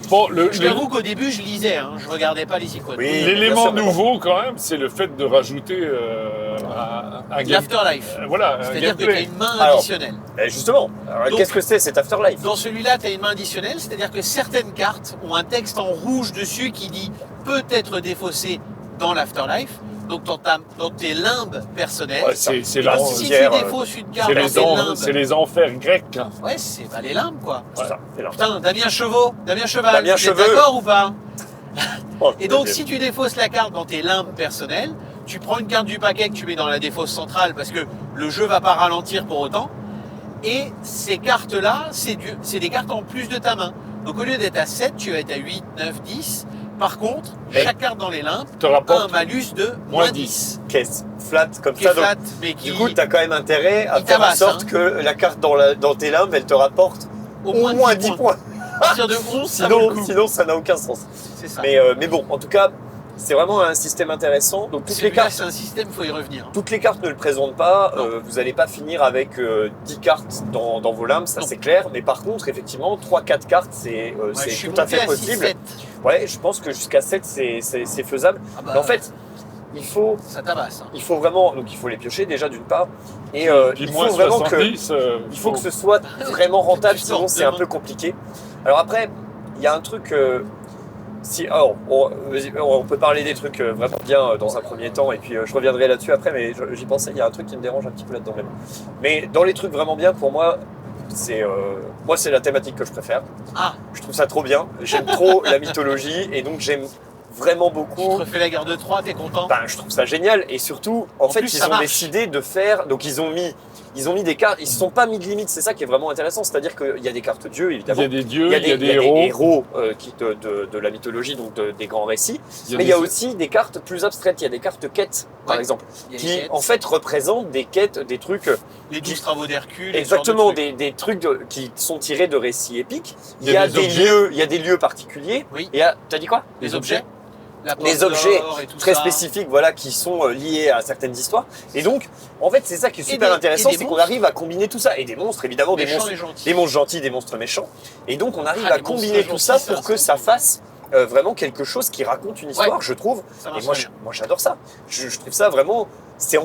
Bon, Je t'avoue qu'au début, je lisais, hein, je regardais pas les icônes. Oui. l'élément bien sûr, nouveau quand même, c'est le fait de rajouter un game. L'Afterlife. Voilà, un C'est-à-dire que tu as gameplay. une main Alors, additionnelle. Et justement, alors, Donc- qu'est-ce que c'est cet Afterlife? Dans celui-là, tu as une main additionnelle, c'est-à-dire que certaines cartes ont un texte en rouge dessus qui dit peut être défaussé dans l'Afterlife. Donc dans tes limbes personnelles. Ouais, c'est Et la- bah, si tu cimetière, défausses une carte c'est dans les, tes limbes, c'est les enfers grecs. hein. ouais, c'est les limbes quoi. C'est ça, c'est là. Putain, Damien Cheval, Damien vous êtes Cheveux. d'accord ou pas? Oh, Et donc, deuxième. si tu défausses la carte dans tes limbes personnelles, tu prends une carte du paquet que tu mets dans la défausse centrale parce que le jeu va pas ralentir pour autant. Et ces cartes-là, c'est des cartes en plus de ta main. Donc, au lieu d'être à 7, tu vas être à 8, 9, 10. Par contre, Et chaque carte dans les limbes te a un rapporte malus de moins 10. Caisse flat comme Qui ça. est flat, Donc, mais qui, du coup, tu as quand même intérêt à il faire en tabasse, sorte hein. que la carte dans tes limbes, elle te rapporte au moins 10 points. À partir de 11, ça vaut le coup. Sinon, ça n'a aucun sens. C'est ça. Mais bon, en tout cas, c'est vraiment un système intéressant. Donc, toutes les Celui-là, cartes. c'est un système, faut y revenir. Toutes les cartes ne le présentent pas, Non. vous n'allez pas finir avec 10 cartes dans vos limbes, ça Non. c'est clair, mais par contre effectivement 3-4 cartes c'est Ouais, je suis tout à monté fait à possible. 6-7. Ouais, je pense que jusqu'à 7 c'est faisable. Ah bah, Mais en fait, il faut ça tabasse. Hein. vraiment, donc il faut les piocher déjà d'une part, et Puis il moins faut vraiment que 70, il faut que ce soit vraiment rentable, Tu sinon sors c'est un demain. peu compliqué. Alors après, il y a un truc. On peut parler des trucs vraiment bien dans un premier temps, et puis je reviendrai là-dessus après, mais j'y pensais, il y a un truc qui me dérange un petit peu là-dedans même. Mais dans les trucs vraiment bien, pour moi, moi, c'est la thématique que je préfère. Ah, Je trouve ça trop bien. J'aime trop la mythologie et donc j'aime vraiment tu beaucoup. te refais la guerre de Troie, t'es content? Ben, je trouve ça génial et surtout, en fait, plus, ils ça ont marche. décidé de faire. Donc, ils ont mis des cartes. Ils se sont pas mis de limite. C'est ça qui est vraiment intéressant. C'est-à-dire qu'il y a des cartes dieux, Il évidemment. y a des dieux, il y a des héros, héros. de la mythologie, donc des grands récits. Il Mais il y a des- aussi des cartes plus abstraites. Il y a des cartes quêtes, par Ouais. exemple, Il y a les qui quêtes, en fait représentent des quêtes, des trucs. les 12 travaux d'Hercule. et ce Exactement, genre de trucs. des trucs qui sont tirés de récits épiques. Il y a des objets. Il y a des lieux particuliers. Oui. Et t'as dit quoi? Les objets. La Les porte objets d'or et tout très ça. spécifiques, voilà, qui sont liés à certaines histoires. Et donc, en fait, c'est ça qui est Et super des- intéressant, et des c'est qu'on monstres. arrive à combiner tout ça. Et des monstres, évidemment, Méchants et gentils. des monstres gentils, des monstres méchants. Et donc, on arrive Ah, à les monstres combiner tout ça gentils, pour ça, que c'est- ça fasse vraiment quelque chose qui raconte une histoire, Ouais. je trouve. Ça Et marche moi, très bien. moi, j'adore ça. Je trouve ça vraiment. C'est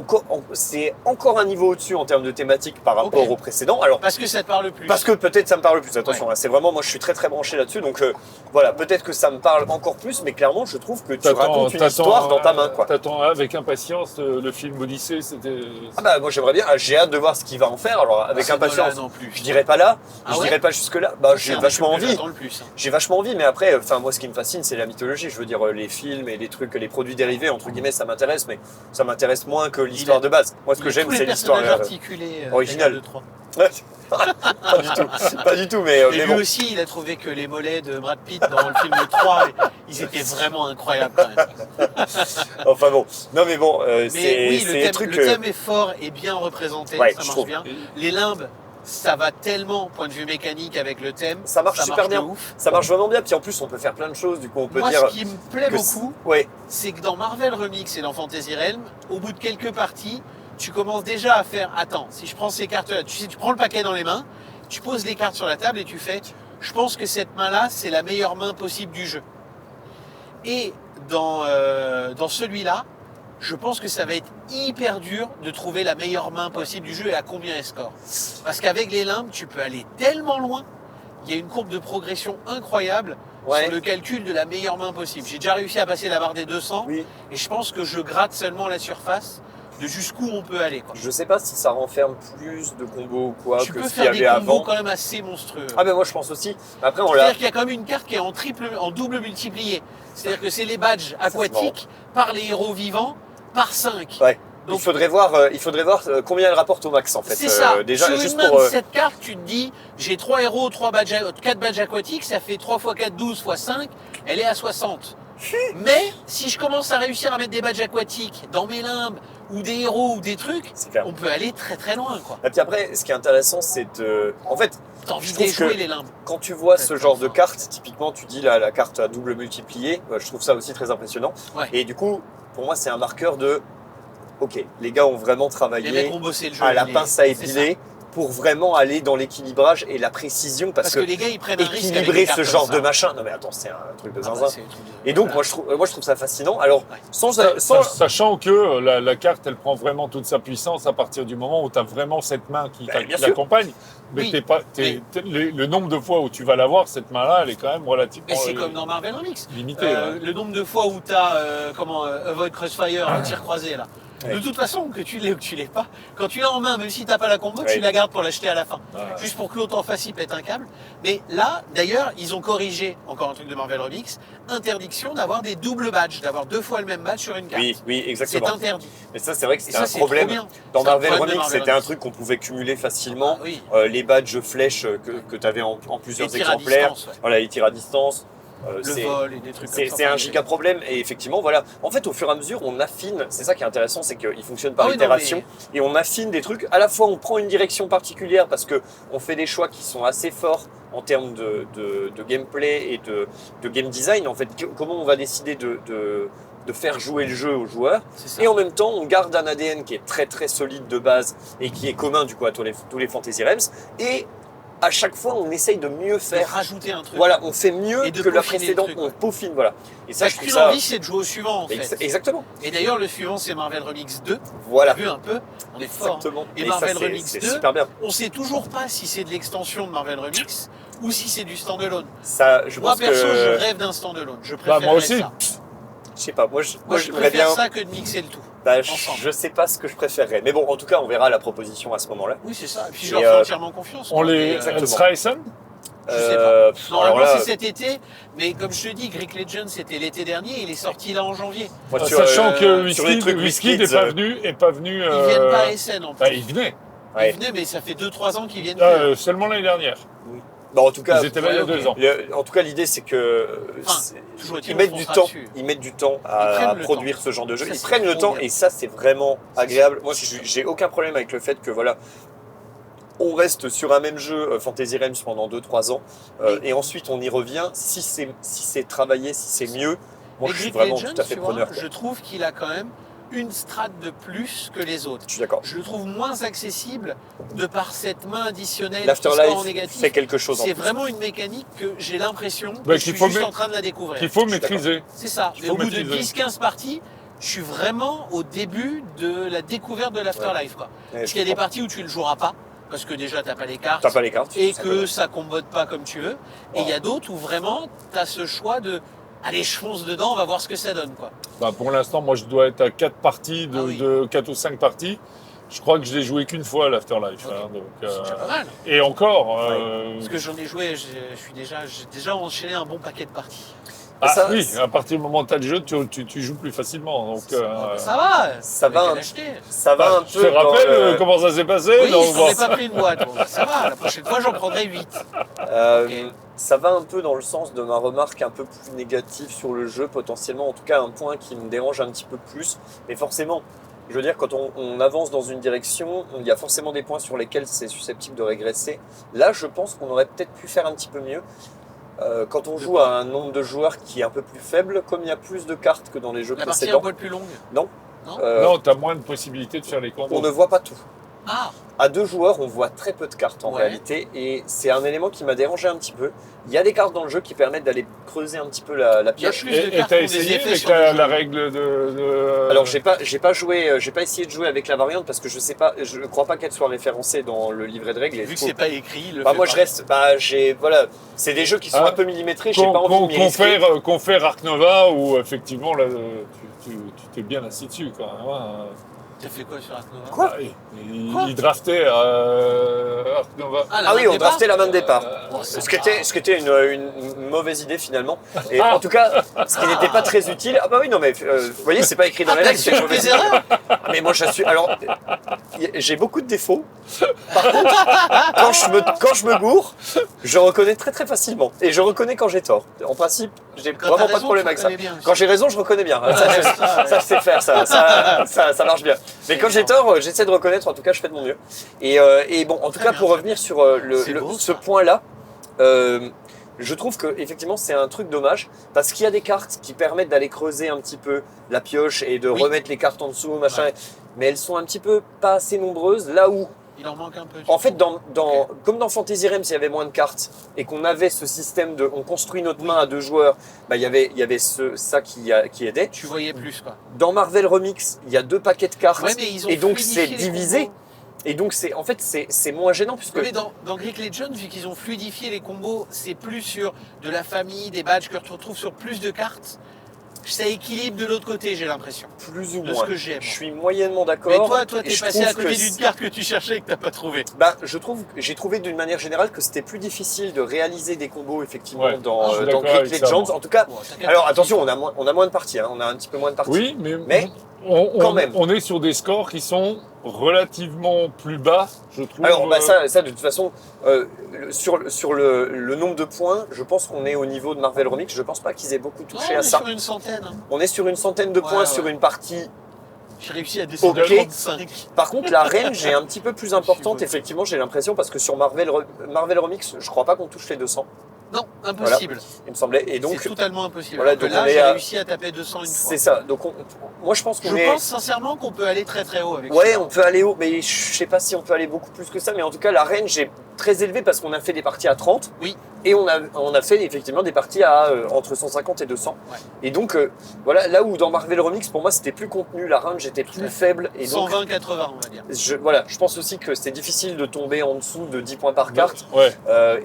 encore un niveau au-dessus en termes de thématique par rapport Ok. au précédent. Alors, Parce que ça te parle plus. parce que peut-être ça me parle plus, attention, là, c'est vraiment, moi je suis très très branché là-dessus, donc voilà, peut-être que ça me parle encore plus, mais clairement je trouve que tu racontes une histoire dans ta main, quoi. T'attends avec impatience le film Odyssée, c'était... Ah bah moi j'aimerais bien, j'ai hâte de voir ce qu'il va en faire, alors avec C'est impatience, Nolan non plus. je dirais pas là, Ah je ouais dirais pas jusque là, bah j'ai C'est un vachement des films que envie, j'attends le plus, hein. j'ai vachement envie, mais après, enfin moi ce qui me fascine c'est la mythologie, je veux dire les films et les trucs, les produits dérivés, entre guillemets ça m'intéresse, mais ça m'intéresse moins que l'histoire de base. Moi ce que Il y a j'aime tous les c'est l'histoire personnages articulés originale. de Troie. pas du tout, mais Et mais lui bon. aussi, il a trouvé que les mollets de Brad Pitt dans le film de Troie, ils étaient vraiment incroyables quand même. Enfin bon, non mais bon, Mais c'est oui, des trucs. le thème est fort et bien représenté, Ouais, ça je marche trouve. bien. Les limbes, ça va tellement, point de vue mécanique avec le thème. Ça marche super de bien. ouf. Ça marche vraiment bien, puis en plus on peut faire plein de choses, du coup on peut Moi, dire ce qui me plaît que beaucoup, ouais, c'est que dans Marvel Remix et dans Fantasy Realm, au bout de quelques parties, tu commences déjà à faire attends, si je prends ces cartes-là, tu sais, tu prends le paquet dans les mains, tu poses les cartes sur la table et tu fais je pense que cette main-là, c'est la meilleure main possible du jeu. Et dans celui-là, je pense que ça va être hyper dur de trouver la meilleure main possible du jeu et à combien elle score. Parce qu'avec les limbes, tu peux aller tellement loin. Il y a une courbe de progression incroyable Ouais. sur le calcul de la meilleure main possible. J'ai déjà réussi à passer la barre des 200 oui. et je pense que je gratte seulement la surface de jusqu'où on peut aller, quoi. Je sais pas si ça renferme plus de combos ou quoi Tu que peux ce qu'il y faire des avait combos avant. quand même assez monstrueux. Ah ben moi je pense aussi. Après on l'a. C'est-à-dire qu'il y a quand même une carte qui est en double multiplié. C'est-à-dire que c'est les badges aquatiques par les héros vivants par 5. Ouais. Donc, il faudrait voir combien elle rapporte au max en fait. c'est ça. Déjà Sur juste une main pour de cette carte, tu te dis, j'ai 3 héros, 4 badges aquatiques, ça fait 3 x 4, 12 x 5, elle est à 60. Mais si je commence à réussir à mettre des badges aquatiques dans mes limbes, ou des héros, ou des trucs, c'est clair. on peut aller très très loin, quoi. Et puis après, ce qui est intéressant, c'est en fait, T'as envie je de trouve les jouer que les limbes. quand tu vois Ouais, ce c'est genre de fort. carte, typiquement, tu dis la carte à double multiplié, je trouve ça aussi très impressionnant. Ouais. Et du coup, pour moi, c'est un marqueur de, ok, les gars ont vraiment Les travaillé mecs ont bossé le jeu. à la les- pince à c'est épiler pour vraiment aller dans l'équilibrage et la précision, parce, Parce que les gars, ils prennent un risque avec équilibrer des cartes ce genre comme de ça. machin, non mais attends, c'est un truc de Ah bah, zinzin. c'est le truc de- Et donc, voilà. moi, je trouve ça fascinant. Alors, Ouais. sans Sachant que la carte, elle prend vraiment toute sa puissance à partir du moment où tu as vraiment cette main qui Ben, bien sûr. l'accompagne. Mais Oui, le nombre de fois où tu vas l'avoir, cette main-là, elle est quand même relativement Mais c'est comme dans Marvel Remix. limitée. ouais. Le nombre de fois où tu as Avoid Crossfire, le tir croisé là. Ouais. De toute façon, que tu l'aies ou que tu l'aies pas, quand tu l'as en main, même si t'as pas la combo, Ouais. tu la gardes pour l'acheter à la fin. Ouais. Juste pour que l'autre en face il pète un câble. Mais là, d'ailleurs, ils ont corrigé, encore un truc de Marvel Remix, interdiction d'avoir des doubles badges, d'avoir 2 fois le même badge sur une carte. oui, C'est exactement. interdit. Mais ça, c'est vrai que Et c'était ça, un c'est trop problème. bien. Dans C'est un Marvel problème de Remix, Marvel c'était un Remix. truc qu'on pouvait cumuler facilement. Ah oui. Les badges flèches que tu avais en plusieurs Les tirs à exemplaires. distance, ouais. Voilà, les tirs à distance. Le c'est- vol et des trucs comme ça. C'est un giga problème et effectivement voilà. En fait au fur et à mesure on affine, c'est ça qui est intéressant, c'est qu'il fonctionne par Ah oui, non, itération et on affine des trucs. À la fois on prend une direction particulière parce que on fait des choix qui sont assez forts en termes de gameplay et de game design. En fait comment on va décider de faire jouer le jeu aux joueurs. C'est ça. Et en même temps, on garde un ADN qui est très très solide de base et qui est commun du coup à tous les Fantasy Realms. Et à chaque fois, on essaye de mieux De faire. rajouter un truc. Voilà, on fait mieux Et de que la peaufiner le précédente, truc, on ouais. peaufine, voilà. Et ça, T'as je trouve qu'une ça. envie, c'est de jouer au suivant en fait. Exactement. Et d'ailleurs, le suivant, c'est Marvel Remix 2. Voilà. T'as vu un peu, on est fort. Exactement. Et ça, Marvel c'est- Remix c'est 2, super bien. On sait toujours pas si c'est de l'extension de Marvel Remix ou si c'est du standalone. Ça, je Moi pense perso, je que. rêve d'un standalone. Je préfère moi aussi. ça. Je sais pas, moi, Moi, je j'aimerais préfère bien. ça que de mixer le tout. Bah, Ensemble. je sais pas ce que je préférerais. Mais bon, en tout cas, on verra la proposition à ce moment-là. Oui, c'est ça. Et puis Et, je leur fais entièrement confiance. On quoi. les... Mais, exactement. Elle sera Essen je sais pas. Pff, Normalement, alors là, c'est cet été, mais comme je te dis, Greek Legend, c'était l'été dernier, il est sorti là en janvier. moi, Sachant que sur les trucs Whisky n'est Whiskids, pas venu. Ils viennent pas à Essen en plus. Bah, il venait. ouais. Ils venaient, mais ça fait 2-3 ans qu'ils viennent plus. Seulement l'année dernière. Bon, en tout cas, Ils étaient là il y a ok. 2 ans. en tout cas, l'idée, c'est que Toujours est-il, ils on mettent du foncera temps. dessus. Ils mettent du temps Ils à prennent le produire temps. ce genre de jeu. Ça, Ils c'est prennent le trop temps bien. et ça, c'est vraiment agréable. Moi, j'ai aucun problème avec le fait que voilà, on reste sur un même jeu Fantasy Realms pendant 2-3 ans et ensuite on y revient. Si c'est travaillé, si c'est mieux, moi, Mais je suis Greek vraiment Legends, tout à fait tu vois, preneur. je trouve qu'il a quand même une strate de plus que les autres. Je suis d'accord. Je le trouve moins accessible de par cette main additionnelle qui L'Afterlife sort en négatif. fait quelque chose en C'est plus. vraiment une mécanique que j'ai l'impression que Bah, je qu'il suis faut juste met- en train de la découvrir. Qu'il faut Je suis maîtriser. C'est ça. qu'il Mais faut au bout de maîtriser. 10-15 parties, je suis vraiment au début de la découverte de l'Afterlife. Quoi. Ouais, Parce je qu'il y a des comprends. parties où tu ne le joueras pas, parce que déjà, tu n'as pas les cartes. T'as pas les cartes. Et tout que simplement. ça combote pas comme tu veux. Et il y a d'autres où vraiment, tu as ce choix de allez, je fonce dedans, on va voir ce que ça donne. Quoi. Bah, pour l'instant, moi, je dois être à 4 parties, Ah oui. de 4 ou 5 parties. Je crois que je l'ai joué qu'une fois à l'Afterlife. Ok. Hein, donc, C'est déjà pas mal. et encore. Parce que j'en ai joué, j'ai déjà enchaîné un bon paquet de parties. Ah Ça, oui, c'est- à partir du moment où tu as le jeu, tu joues plus facilement. Donc, Ça va, ça va qu'à un- l'acheter. Ça va un je peu te dans rappelle le- comment ça s'est passé Oui, dans- je n'en ai pas pris une boîte. Bon, ça va, la prochaine fois j'en prendrai 8. Euh, Ok. Ça va un peu dans le sens de ma remarque un peu plus négative sur le jeu, potentiellement, en tout cas un point qui me dérange un petit peu plus. Mais forcément, je veux dire, quand on avance dans une direction, il y a forcément des points sur lesquels c'est susceptible de régresser. Là, je pense qu'on aurait peut-être pu faire un petit peu mieux. Quand on joue à un nombre de joueurs qui est un peu plus faible, comme il y a plus de cartes que dans les jeux La partie est un précédents, poil plus longue. euh, Non, tu as moins de possibilités de faire les combos. on ne voit pas tout. Ah, À 2 joueurs, on voit très peu de cartes en Ouais. réalité, et c'est un élément qui m'a dérangé un petit peu. Il y a des cartes dans le jeu qui permettent d'aller creuser un petit peu la il y a pioche. plus de Et cartes t'as qui ont des essayé effets avec sur le la jeu. règle de... Alors j'ai pas joué, j'ai pas essayé de jouer avec la variante parce que je sais pas, je crois pas qu'elle soit référencée dans le livret de règles. Et Vu du que coup, c'est pas écrit, le bah fait moi pas. je reste, bah j'ai voilà, c'est des jeux qui sont Ah. un peu millimétrés, j'ai pas envie de m'y risquer. Confère Ark Nova où effectivement là, tu t'es bien assis dessus quand même. Hein. T'as fait quoi sur Ark Nova Quoi Ah, Quoi il draftait Ark Nova. la Ah main oui, de on départ draftait la main de départ. Oh, ça Ce qui était une mauvaise idée finalement. Et Ah. en tout cas, ce qui n'était pas très utile. Ah bah oui, non mais vous voyez, c'est pas écrit dans Ah, les règles, c'est une t'as mauvaise des idée. erreurs. Mais moi je suis. Alors, j'ai beaucoup de défauts. Par contre, quand je me gourre, je reconnais très très facilement. Et je reconnais quand j'ai tort. En principe, j'ai Quand vraiment t'as pas de raison, problème tu avec ça. reconnais bien aussi. Quand j'ai raison, je reconnais bien. Ça, je sais faire, ça marche bien. Mais quand j'ai tort, j'essaie de reconnaître. En tout cas, je fais de mon mieux. Et bon, en tout Très cas, bien, pour très revenir sur C'est beau, ce ça. point-là. Je trouve que effectivement c'est un truc dommage parce qu'il y a des cartes qui permettent d'aller creuser un petit peu la pioche et de Oui. remettre les cartes en dessous, machin. Ouais. Mais elles sont un petit peu pas assez nombreuses. Là où, Il en manque un peu. en fait, comme dans Fantasy Realms, il y avait moins de cartes et qu'on avait ce système de, on construit notre main à 2 joueurs. Bah il y avait ça qui aidait. Tu voyais plus quoi. Dans Marvel Remix, il y a 2 paquets de cartes Ouais, mais ils ont et donc fluidifié c'est les divisé. combos. Et donc c'est moins gênant puisque Mais dans Greek Legend, vu qu'ils ont fluidifié les combos, c'est plus sur de la famille, des badges que tu retrouves sur plus de cartes. Ça équilibre de l'autre côté, j'ai l'impression. plus ou De ce moins. que j'aime. Je suis moyennement d'accord. Mais toi, et t'es je passé à trouve côté que d'une carte que tu cherchais et que t'as pas trouvé. Bah, j'ai trouvé d'une manière générale que c'était plus difficile de réaliser des combos effectivement Ouais, dans, je suis dans d'accord Greek avec ça, Legends. moi. En tout cas, Bon, t'inquiète alors pas. attention, on a moins de parties, hein, on a un petit peu moins de parties. Oui, Mais quand même. on est sur des scores qui sont relativement plus bas, je trouve. Alors bah, ça de toute façon, sur le nombre de points, je pense qu'on est au niveau de Marvel Remix. Je pense pas qu'ils aient beaucoup Non, touché on à est ça. sur une centaine. hein. On est sur une centaine de Ouais, points ouais. sur une partie. J'ai réussi à descendre Ok. à 35. Par contre, la range est un petit peu plus importante, Je suis effectivement, j'ai l'impression, parce que sur Marvel Remix, je crois pas qu'on touche les 200, Non, impossible. il me semblait. Et donc, C'est totalement impossible. voilà, Alors que donc là, on est j'ai à- réussi à taper 200 une fois. c'est ça. Donc, moi, je pense qu'on Je est. pense sincèrement qu'on peut aller très très haut avec Ouais, ça. on peut aller haut, mais je sais pas si on peut aller beaucoup plus que ça. Mais en tout cas, la range est très élevé parce qu'on a fait des parties à 30. Oui. Et on a fait effectivement des parties à entre 150 et 200. Ouais. Et donc, voilà, là où dans Marvel Remix, pour moi, c'était plus contenu, la range était Tout à plus fait. faible. Et donc, 120-80, on va dire. je pense aussi que c'était difficile de tomber en dessous de 10 points par carte. Ouais.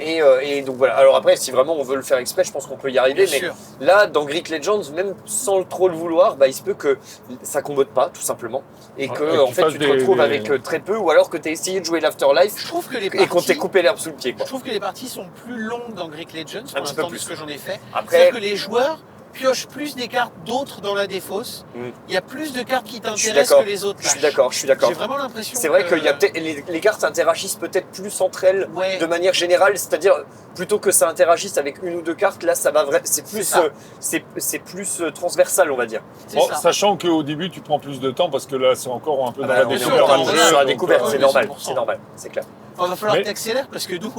Et donc voilà. Alors après, si vraiment on veut le faire exprès, je pense qu'on peut y arriver. Bien Mais sûr. là, dans Greek Legends, même sans trop le vouloir, bah, il se peut que ça combote pas, tout simplement. Et que, Ouais, en qu'il fait, fasse tu te des- retrouves des- avec très peu, ou alors que tu as essayé de jouer l'Afterlife Je trouve que les et qu'on parties... t'ait coupé l'herbe sous le pied, Je quoi. trouve que les parties sont plus longues dans Greek Legends, pour petit peu l'instant, de plus. ce que j'en ai fait. Après, C'est-à-dire que les joueurs piochent plus des cartes d'autres dans la défausse. Mm. Il y a plus de cartes qui suis t'intéressent d'accord. que les autres. je suis lâchent. d'accord, je suis d'accord. J'ai vraiment l'impression C'est vrai que... qu'il y a peut-être les cartes interagissent peut-être plus entre elles Ouais. de manière générale, c'est-à-dire plutôt que ça interagisse avec une ou deux cartes, là ça va c'est plus ça. c'est plus transversal, on va dire. C'est Bon, ça. sachant qu'au début, tu prends plus de temps parce que là, c'est encore un peu dans Bah, la on bien est sûr, découverte encore on du est jeu, sur la donc, découverte, c'est ouais, normal, 100%. c'est normal, c'est clair. Il va falloir Mais- que tu accélères parce que nous,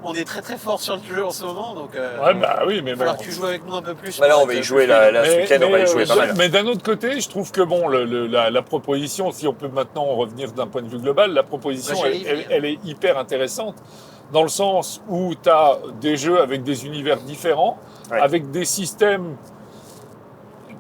on est très très fort sur le jeu en ce moment. Donc, Ouais, bah oui, mais il va bon. falloir que tu joues avec nous un peu plus. Bah là pour on être va y plus jouer fluide. là ce week-end, on va y jouer pas mal. Mais d'un autre côté, je trouve que bon, la proposition, si on peut maintenant revenir d'un point de vue global, la proposition, Bah, j'allais y venir. elle est hyper intéressante dans le sens où tu as des jeux avec des univers différents, Ouais. avec des systèmes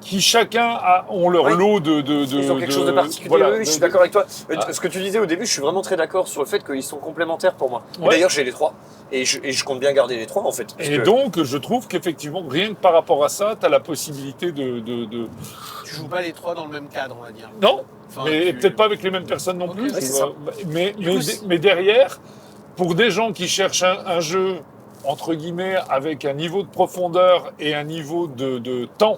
qui chacun ont leur Oui. lot de Ils ont quelque chose de particulier, voilà, oui, je suis d'accord avec toi. Ah. Ce que tu disais au début, je suis vraiment très d'accord sur le fait qu'ils sont complémentaires pour moi. Et Ouais. d'ailleurs, j'ai les trois. Et je compte bien garder les trois en fait. parce Et que- donc, je trouve qu'effectivement, rien que par rapport à ça, tu as la possibilité de... Tu joues pas les trois dans le même cadre, on va dire. Non, Enfin, mais tu- peut-être pas avec les mêmes personnes non Ok, plus. ouais, c'est ça. coup, Mais derrière, pour des gens qui cherchent un jeu, entre guillemets, avec un niveau de profondeur et un niveau de temps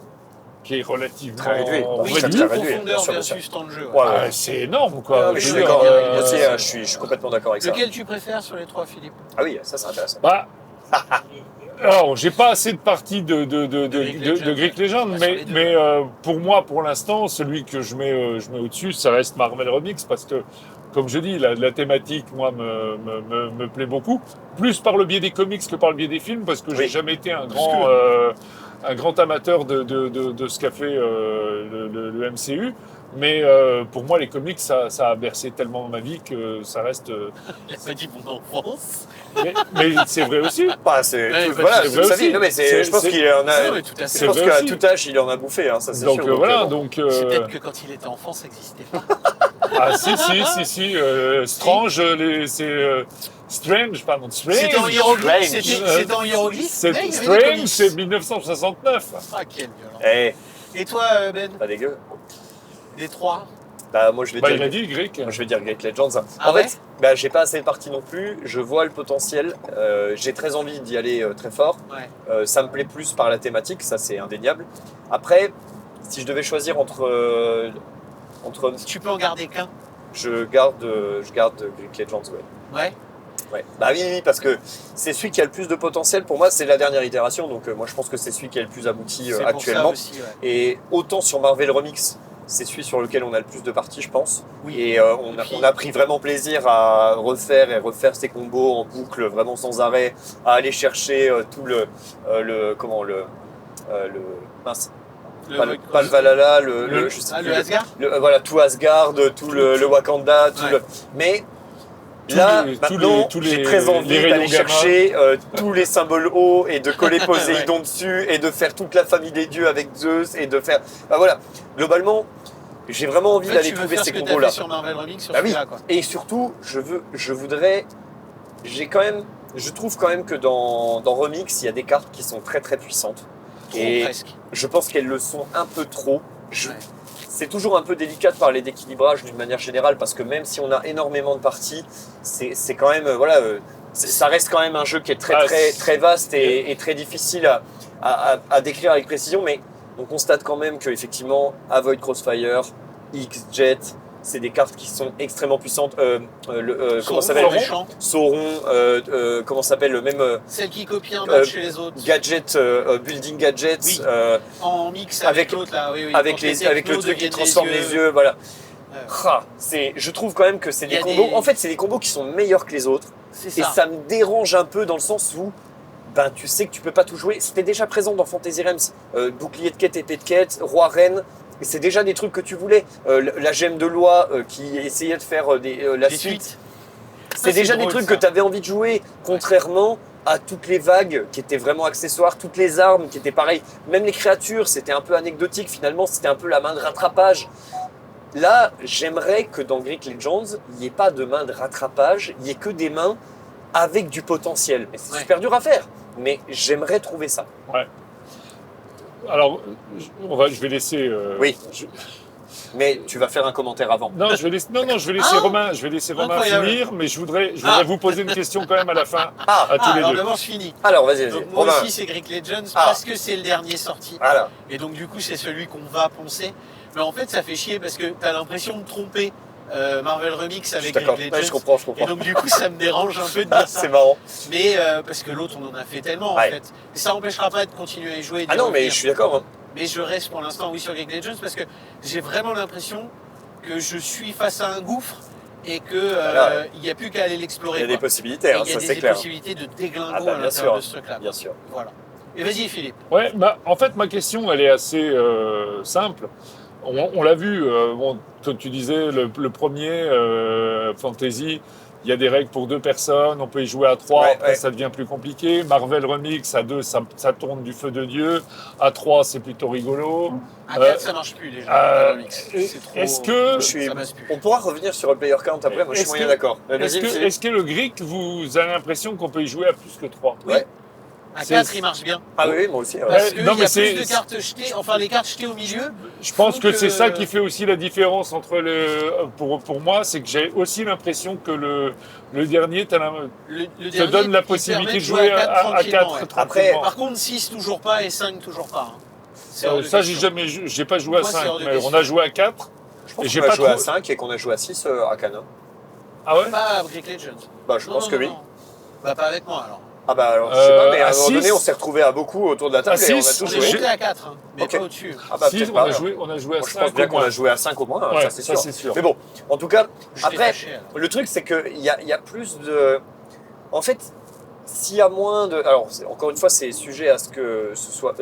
qui est relativement Très réduit. Oui, Très, réduit, très réduit, profondeur bien sûr, bien versus temps de jeu. Ouais, ouais. c'est énorme, quoi. Ah, mais je suis veux d'accord. dire, Moi aussi, je suis complètement d'accord avec ça. Lequel tu préfères sur les trois, Philippe? Ah oui, ça c'est intéressant. Bah, alors, j'ai pas assez de parties de Greek Greek Legends, Bah, sur les deux. mais pour moi, pour l'instant, celui que je mets au-dessus, ça reste Marvel Remix, parce que, comme je dis, la thématique, moi, me plaît beaucoup, plus par le biais des comics que par le biais des films, parce que j'ai Oui. jamais été un Parce grand amateur de ce qu'a fait le MCU. Mais pour moi, les comics, ça a bercé tellement ma vie que ça reste. Il a pas dit mon enfance. Mais c'est vrai aussi. Bah, c'est Ouais, tout- bah, voilà, c'est toute vrai sa aussi. vie. Non, mais je pense C'est- qu'il en a. Non, mais tout à fait. Je C'est pense vrai qu'à aussi. tout âge, il en a bouffé, hein, ça c'est Donc sûr. voilà, bon. donc. C'est peut-être que quand il était enfant, ça n'existait pas. Ah si. Strange, Strange, pardon, Strange. C'était en hiéroglyphe. Strange. C'était en hiéroglyphe. C'est- mais il y avait des Strange, comics. c'est 1969. Ah, quelle violence. Eh, Et toi, Ben, pas dégueu. les trois? Bah, moi je vais Bah, dire. il a dit grec. Moi, je vais dire Great Legends. Ah En ouais fait, bah, j'ai pas assez de parties non plus. Je vois le potentiel. J'ai très envie d'y aller très fort. Ouais. Ça me plaît plus par la thématique, ça c'est indéniable. Après, si je devais choisir entre Tu peux en garder qu'un. je garde Great Legends, ouais. Ouais. Ouais. Bah oui, parce que c'est celui qui a le plus de potentiel pour moi. C'est la dernière itération, donc moi je pense que c'est celui qui est le plus abouti C'est pour ça actuellement. aussi, ouais. Et autant sur Marvel Remix, c'est celui sur lequel on a le plus de parties, je pense. Oui. Et Et on puis- a pris vraiment plaisir à refaire ces combos en boucle, vraiment sans arrêt, à aller chercher tout le mince, pas le Valhalla, je sais Ah, plus, le Asgard. voilà, tout Asgard, tout le Wakanda, tout Ouais. le. Mais Tous là, les- maintenant, tous j'ai les- très les envie rayons d'aller gamma. chercher tous les symboles hauts et de coller Poséidon dessus et de faire toute la famille des dieux avec Zeus et de faire. Bah voilà, globalement, j'ai vraiment envie En fait, d'aller tu veux trouver faire ces ce que tu as combos-là. fait sur Marvel Remix sur Bah oui. celui-là, quoi. Et surtout, je trouve quand même que dans Remix, il y a des cartes qui sont très très puissantes. Trop Et presque. je pense qu'elles le sont un peu trop. Ouais. C'est toujours un peu délicat de parler d'équilibrage d'une manière générale parce que même si on a énormément de parties, c'est quand même ça reste quand même un jeu qui est très Ah, très c'est- très vaste et très difficile à décrire avec précision. Mais on constate quand même que effectivement, Avoid Crossfire, X-Jet, c'est des cartes qui sont extrêmement puissantes. Comment ça s'appelle Sauron, méchant. Sauron, comment ça s'appelle le même Celle qui copie un match chez les autres. gadget, building gadgets. Oui. En mix Avec- avec l'autre, là. Oui, oui. avec Quand avec le technos truc qui deviennent transforme les yeux, voilà. Je trouve quand même que c'est Il y des a combos. des- En fait, c'est des combos qui sont meilleurs que les autres. C'est Et ça. ça me dérange un peu dans le sens où, ben, tu sais que tu peux pas tout jouer. C'était déjà présent dans Fantasy Realms. Bouclier de quête, épée de quête, roi reine. Et c'est déjà des trucs que tu voulais. La gemme de loi qui essayait de faire la Les suite. suites. C'est déjà des drôle, trucs ça. que tu avais envie de jouer, contrairement à toutes les vagues qui étaient vraiment accessoires, toutes les armes qui étaient pareilles, même les créatures, c'était un peu anecdotique finalement, c'était un peu la main de rattrapage. Là, j'aimerais que dans Greek Legends, il n'y ait pas de main de rattrapage, il n'y ait que des mains avec du potentiel. Mais c'est Ouais. super dur à faire, mais j'aimerais trouver ça. Alors, je vais laisser. Oui. Mais tu vas faire un commentaire avant. Non, je vais laisser Romain. Je vais laisser Romain Incroyable. finir, mais je voudrais vous poser une question quand même à la fin, Ah, à tous les alors deux. d'abord je finis. alors vas-y. Donc moi Romain. aussi c'est Greek Legends Ah. parce que c'est le dernier sorti. Voilà. Et donc du coup c'est celui qu'on va poncer. Mais en fait ça fait chier parce que t'as l'impression de tromper Marvel Remix Je suis avec d'accord. Greek Ouais, Legends. je comprends. Et donc du coup ça me dérange un peu de dire ça. C'est marrant. Mais parce que l'autre on en a fait tellement Ouais. en fait. Et ça n'empêchera pas de continuer à y jouer. et d'y Ah non, mais revenir. je suis d'accord. Hein. Mais je reste pour l'instant oui sur Greek Legends parce que j'ai vraiment l'impression que je suis face à un gouffre et que Voilà. il n'y a plus qu'à aller Il l'explorer. y a des quoi. possibilités, Et hein, il y a ça des c'est clair. possibilités de déglingo Ah bah, à bien l'intérieur sûr. de ce truc-là. Bien sûr. Voilà. Et vas-y Philippe. Ouais, en fait, ma question, elle est assez simple. On l'a vu, toi, tu disais, le premier, Fantasy, il y a des règles pour 2 personnes, on peut y jouer à 3, Ouais, après ouais. ça devient plus compliqué. Marvel Remix, à 2, ça tourne du feu de Dieu. À 3, c'est plutôt rigolo. À 4, ça marche plus déjà. euh, Remix. et- C'est trop. est-ce que- Je suis- Ça passe plus. On pourra revenir sur le player count après, moi je suis Est-ce moyen que- d'accord. Est-ce Vas-y, que, Philippe. est-ce que le Greek, vous avez l'impression qu'on peut y jouer à plus que 3? Ouais. À c'est- 4, il marche bien. Ah oui, moi aussi. ouais. Parce Ouais, qu'il non, y mais a c'est- plus de cartes jetées, enfin les cartes jetées au milieu. Je pense Faut que que- c'est ça qui fait aussi la différence entre pour moi, c'est que j'ai aussi l'impression que le dernier Le te dernier, donne la il possibilité permet de jouer à 4 tranquillement, ouais. tranquillement. Par contre, 6 toujours pas et 5 toujours pas. hein. C'est hors de Ça, question. j'ai pas joué à Moi, c'est 5, hors de mais question. on a joué à 4. Je pense Et j'ai qu'on a pas joué à trop- 5 et qu'on a joué à 6 à Cannes. Ah ouais? Pas à Greek Legends. Bah, je Non, pense non, que non, oui. non. Bah pas avec moi alors. Ah bah alors, je sais pas, mais à à un moment donné, 6, on s'est retrouvés à beaucoup autour de la table à et on a 6, tous On joué. est monté à 4, hein, mais Ok. pas au-dessus. Ah bah 6, peut-être on pas. a alors. joué à Moi, je 5 pense bien au qu'on a moins. joué à 5 au moins, Ouais, ça c'est ça, sûr. c'est sûr. Mais bon, en tout cas, J'étais après, fâché, alors. le truc c'est qu'il y a plus de... En fait, s'il y a moins de... Alors, encore une fois, c'est sujet à ce que ce soit,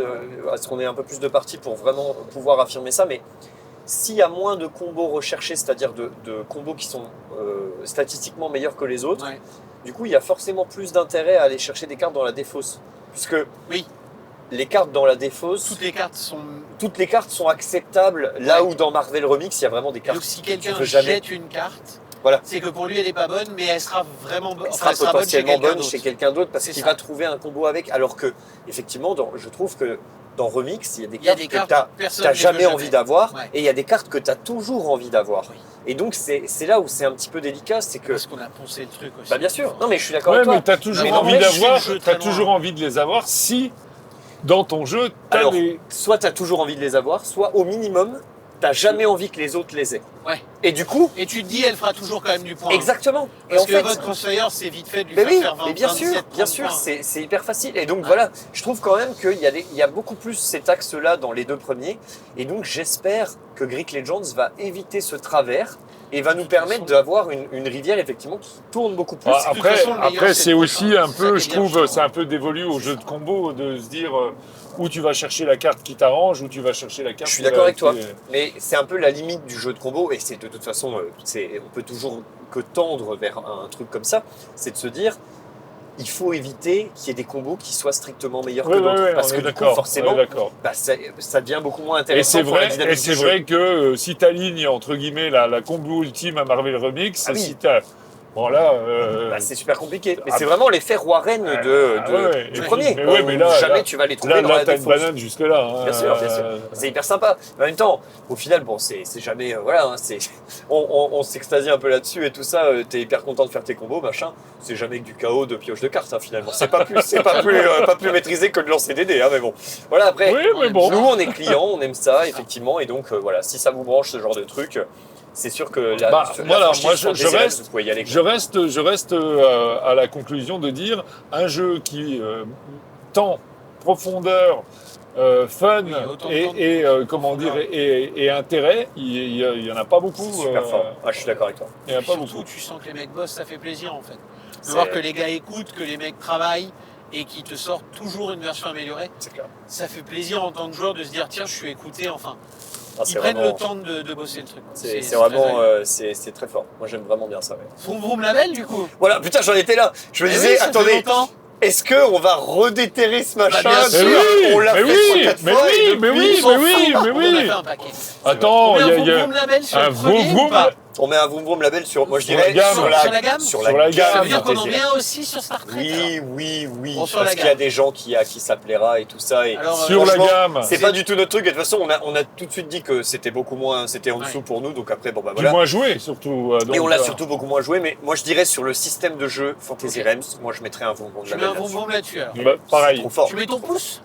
à ce qu'on ait un peu plus de parties pour vraiment pouvoir affirmer ça, mais s'il y a moins de combos recherchés, c'est-à-dire de combos qui sont statistiquement meilleurs que les autres, Ouais. du coup, il y a forcément plus d'intérêt à aller chercher des cartes dans la défausse. Puisque Oui. les cartes dans la défausse, Toutes les cartes sont. toutes les cartes sont acceptables, là Ouais. où dans Marvel Remix, il y a vraiment des cartes Donc si que quelqu'un tu veux jamais. jette une carte, Voilà. c'est que pour lui elle est pas bonne, mais elle sera vraiment bonne. Elle sera bonne chez potentiellement quelqu'un bonne d'autre. chez quelqu'un d'autre parce C'est qu'il ça. va trouver un combo avec. Alors que, effectivement, je trouve que dans Remix, il y a des Il y a cartes des que cartes tu n'as personne ne veut jamais envie d'avoir Ouais. et il y a des cartes que tu as toujours envie d'avoir. Oui. Et donc, c'est là où c'est un petit peu délicat, c'est que. Parce qu'on a poncé le truc aussi. Bah, bien sûr. Non, mais je suis d'accord Ouais, avec mais toi. t'as toujours Mais envie n'empêche, d'avoir, je suis t'as très toujours loin. envie de les avoir si dans ton jeu t'as Alors, les. soit tu as toujours envie de les avoir, soit au minimum, tu n'as jamais envie que les autres les aient. Ouais. Et du coup, Et tu te dis, elle fera toujours quand même du point. exactement. Et Parce en que fait, votre Crossfire, c'est vite fait de lui mais faire oui, faire 20, mais bien 27, sûr, 30 bien sûr, points. c'est hyper facile. Et donc Ouais. voilà, je trouve quand même qu'il y a beaucoup plus cet axe-là dans les deux premiers. Et donc j'espère que Greek Legends va éviter ce travers et va nous toute permettre façon- d'avoir une rivière effectivement qui tourne beaucoup plus. Ah, de toute après, façon, le meilleur, après c'est c'est le aussi prochain. un C'est ça peu, qui est je bien, trouve, je trouve. c'est un peu dévolu au jeu de combo de se dire où tu vas chercher la carte qui t'arrange, où tu vas chercher la carte. Je suis qui d'accord va- avec toi. qui- Mais c'est un peu la limite du jeu de combo et c'est de toute façon, on peut toujours que tendre vers un truc comme ça, c'est de se dire, il faut éviter qu'il y ait des combos qui soient strictement meilleurs Ouais, que ouais, d'autres. ouais, Parce on que est du coup, d'accord. forcément, on est d'accord. bah, ça devient beaucoup moins Et intéressant c'est pour la vrai, dynamique et c'est du jeu. vrai que si tu alignes entre guillemets la combo ultime à Marvel Remix, Ah oui. si t'as. Bon là. Bah, c'est super compliqué. Mais Ah, c'est vraiment l'effet Warren ah, ouais, du ouais. premier. Mais ouais, mais là, jamais là- tu vas les trouver dans là la t'as une défausse. banane jusque-là. Hein. Bien sûr, bien sûr. C'est hyper sympa. Mais en même temps, au final, bon, c'est jamais. Voilà, hein, on s'extasie un peu là-dessus et tout ça. T'es hyper content de faire tes combos, machin. C'est jamais que du chaos de pioche de cartes, hein, finalement. C'est pas plus maîtrisé que de lancer des dés, hein, mais bon. Voilà, après. Oui, mais bon. Nous, on est clients, on aime ça, effectivement. Et donc, voilà, si ça vous branche ce genre de truc, c'est sûr que la, Bah, la voilà, franchise moi, je Fantasy Realms, reste- vous pouvez y aller. Je reste à la conclusion de dire un jeu qui tend profondeur, fun Oui, autant de et comment dire et intérêt, il y en a pas beaucoup. C'est super fort. Ah, je suis d'accord avec toi. Il y en a Puis pas surtout, beaucoup. tu sens que les mecs bossent, ça fait plaisir en fait. De C'est- voir que les gars écoutent, que les mecs travaillent et qui te sortent toujours une version améliorée, C'est clair. ça fait plaisir en tant que joueur de se dire tiens, je suis écouté enfin. Ah, Ils c'est prennent vraiment- le temps de bosser le truc. C'est très vraiment, agréable. c'est très fort. Moi, j'aime vraiment bien ça. Ouais. Vroom Vroom Label, du coup. Voilà, putain, j'en étais là. Je me Eh disais, oui, ça fait attendez, longtemps. est-ce qu'on va redéterrer ce machin bien Mais sûr. oui, On l'a mais fait oui, 3-4 mais fois. oui, et mais depuis, oui, ils s'en mais oui, foutent. mais On a oui. fait un paquet. Attends, On met il un y Vroom a Vroom Label sur un le premier Vroom ou Vroom. pas? On met un vroom vroom label sur, moi je Sur dirais, la gamme. Sur la gamme. sur Sur la la gamme. Ça veut dire qu'on en Désiré. met un aussi sur Star Trek. Oui, oui, oui. Bon, sur parce la qu'il y a gamme. des gens à qui ça plaira et tout ça. Et Alors, Sur la franchement, gamme. c'est pas du tout notre truc. Et de toute façon, on a tout de suite dit que c'était beaucoup moins, c'était en dessous Ouais. pour nous. Donc après, bon bah Du voilà. moins joué, surtout. Et on donc, l'a surtout beaucoup moins joué. Mais moi je dirais sur le système de jeu Fantasy Ok. Realms, moi je mettrais un vroom vroom Tu mets un label Vroom là-dessus. Vroom là-dessus, alors. Pareil. Trop fort. Tu mets ton pouce?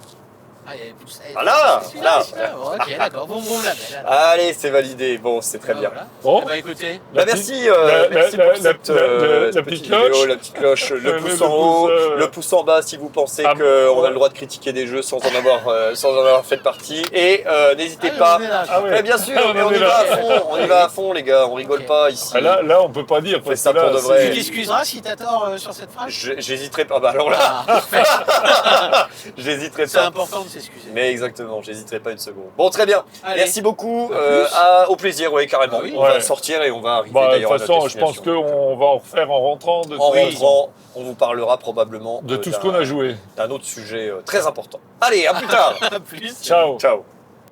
Ah, il y a le pouce. Voilà, C'est celui-là, là. celui-là. Bon, ok, d'accord. Vroom Vroom Label. alors. Allez, c'est validé. Bon, c'est très Ah, bien. voilà. Bon, Eh ben, écoutez. Bah, La merci, petite- merci la- pour la- cette, la petite petite vidéo, cloche. la petite cloche, le pouce le en haut, pouce, le pouce en bas si vous pensez Ah, qu'on ouais. a le droit de critiquer des jeux sans en avoir fait partie. Et n'hésitez Ah, pas. on est là, Ah ouais. Eh bien sûr, Ah, on mais en on y est va là. à fond, on y va à fond les gars, on rigole Ok. pas ici. Ah, là, on peut pas dire. fait Parce ça que là, pour de c'est- vrai. Tu t'excuseras si t'as tort sur cette phrase? J'hésiterai pas, bah alors là, Ah, parfait. j'hésiterai C'est pas. important de s'excuser. Mais exactement, j'hésiterai pas une seconde. Bon, très bien. Allez. Merci beaucoup. À plus. Au plaisir, oui, carrément. Ah oui. On va Ouais. sortir et on va arriver Bah, de d'ailleurs toute à notre façon, je pense destination. qu'on va en refaire en rentrant de, En toute façon, rentrant, on vous parlera probablement de tout ce d'un- qu'on a joué. d'un autre sujet très important. Allez, à plus tard. À plus. Ciao. Ciao.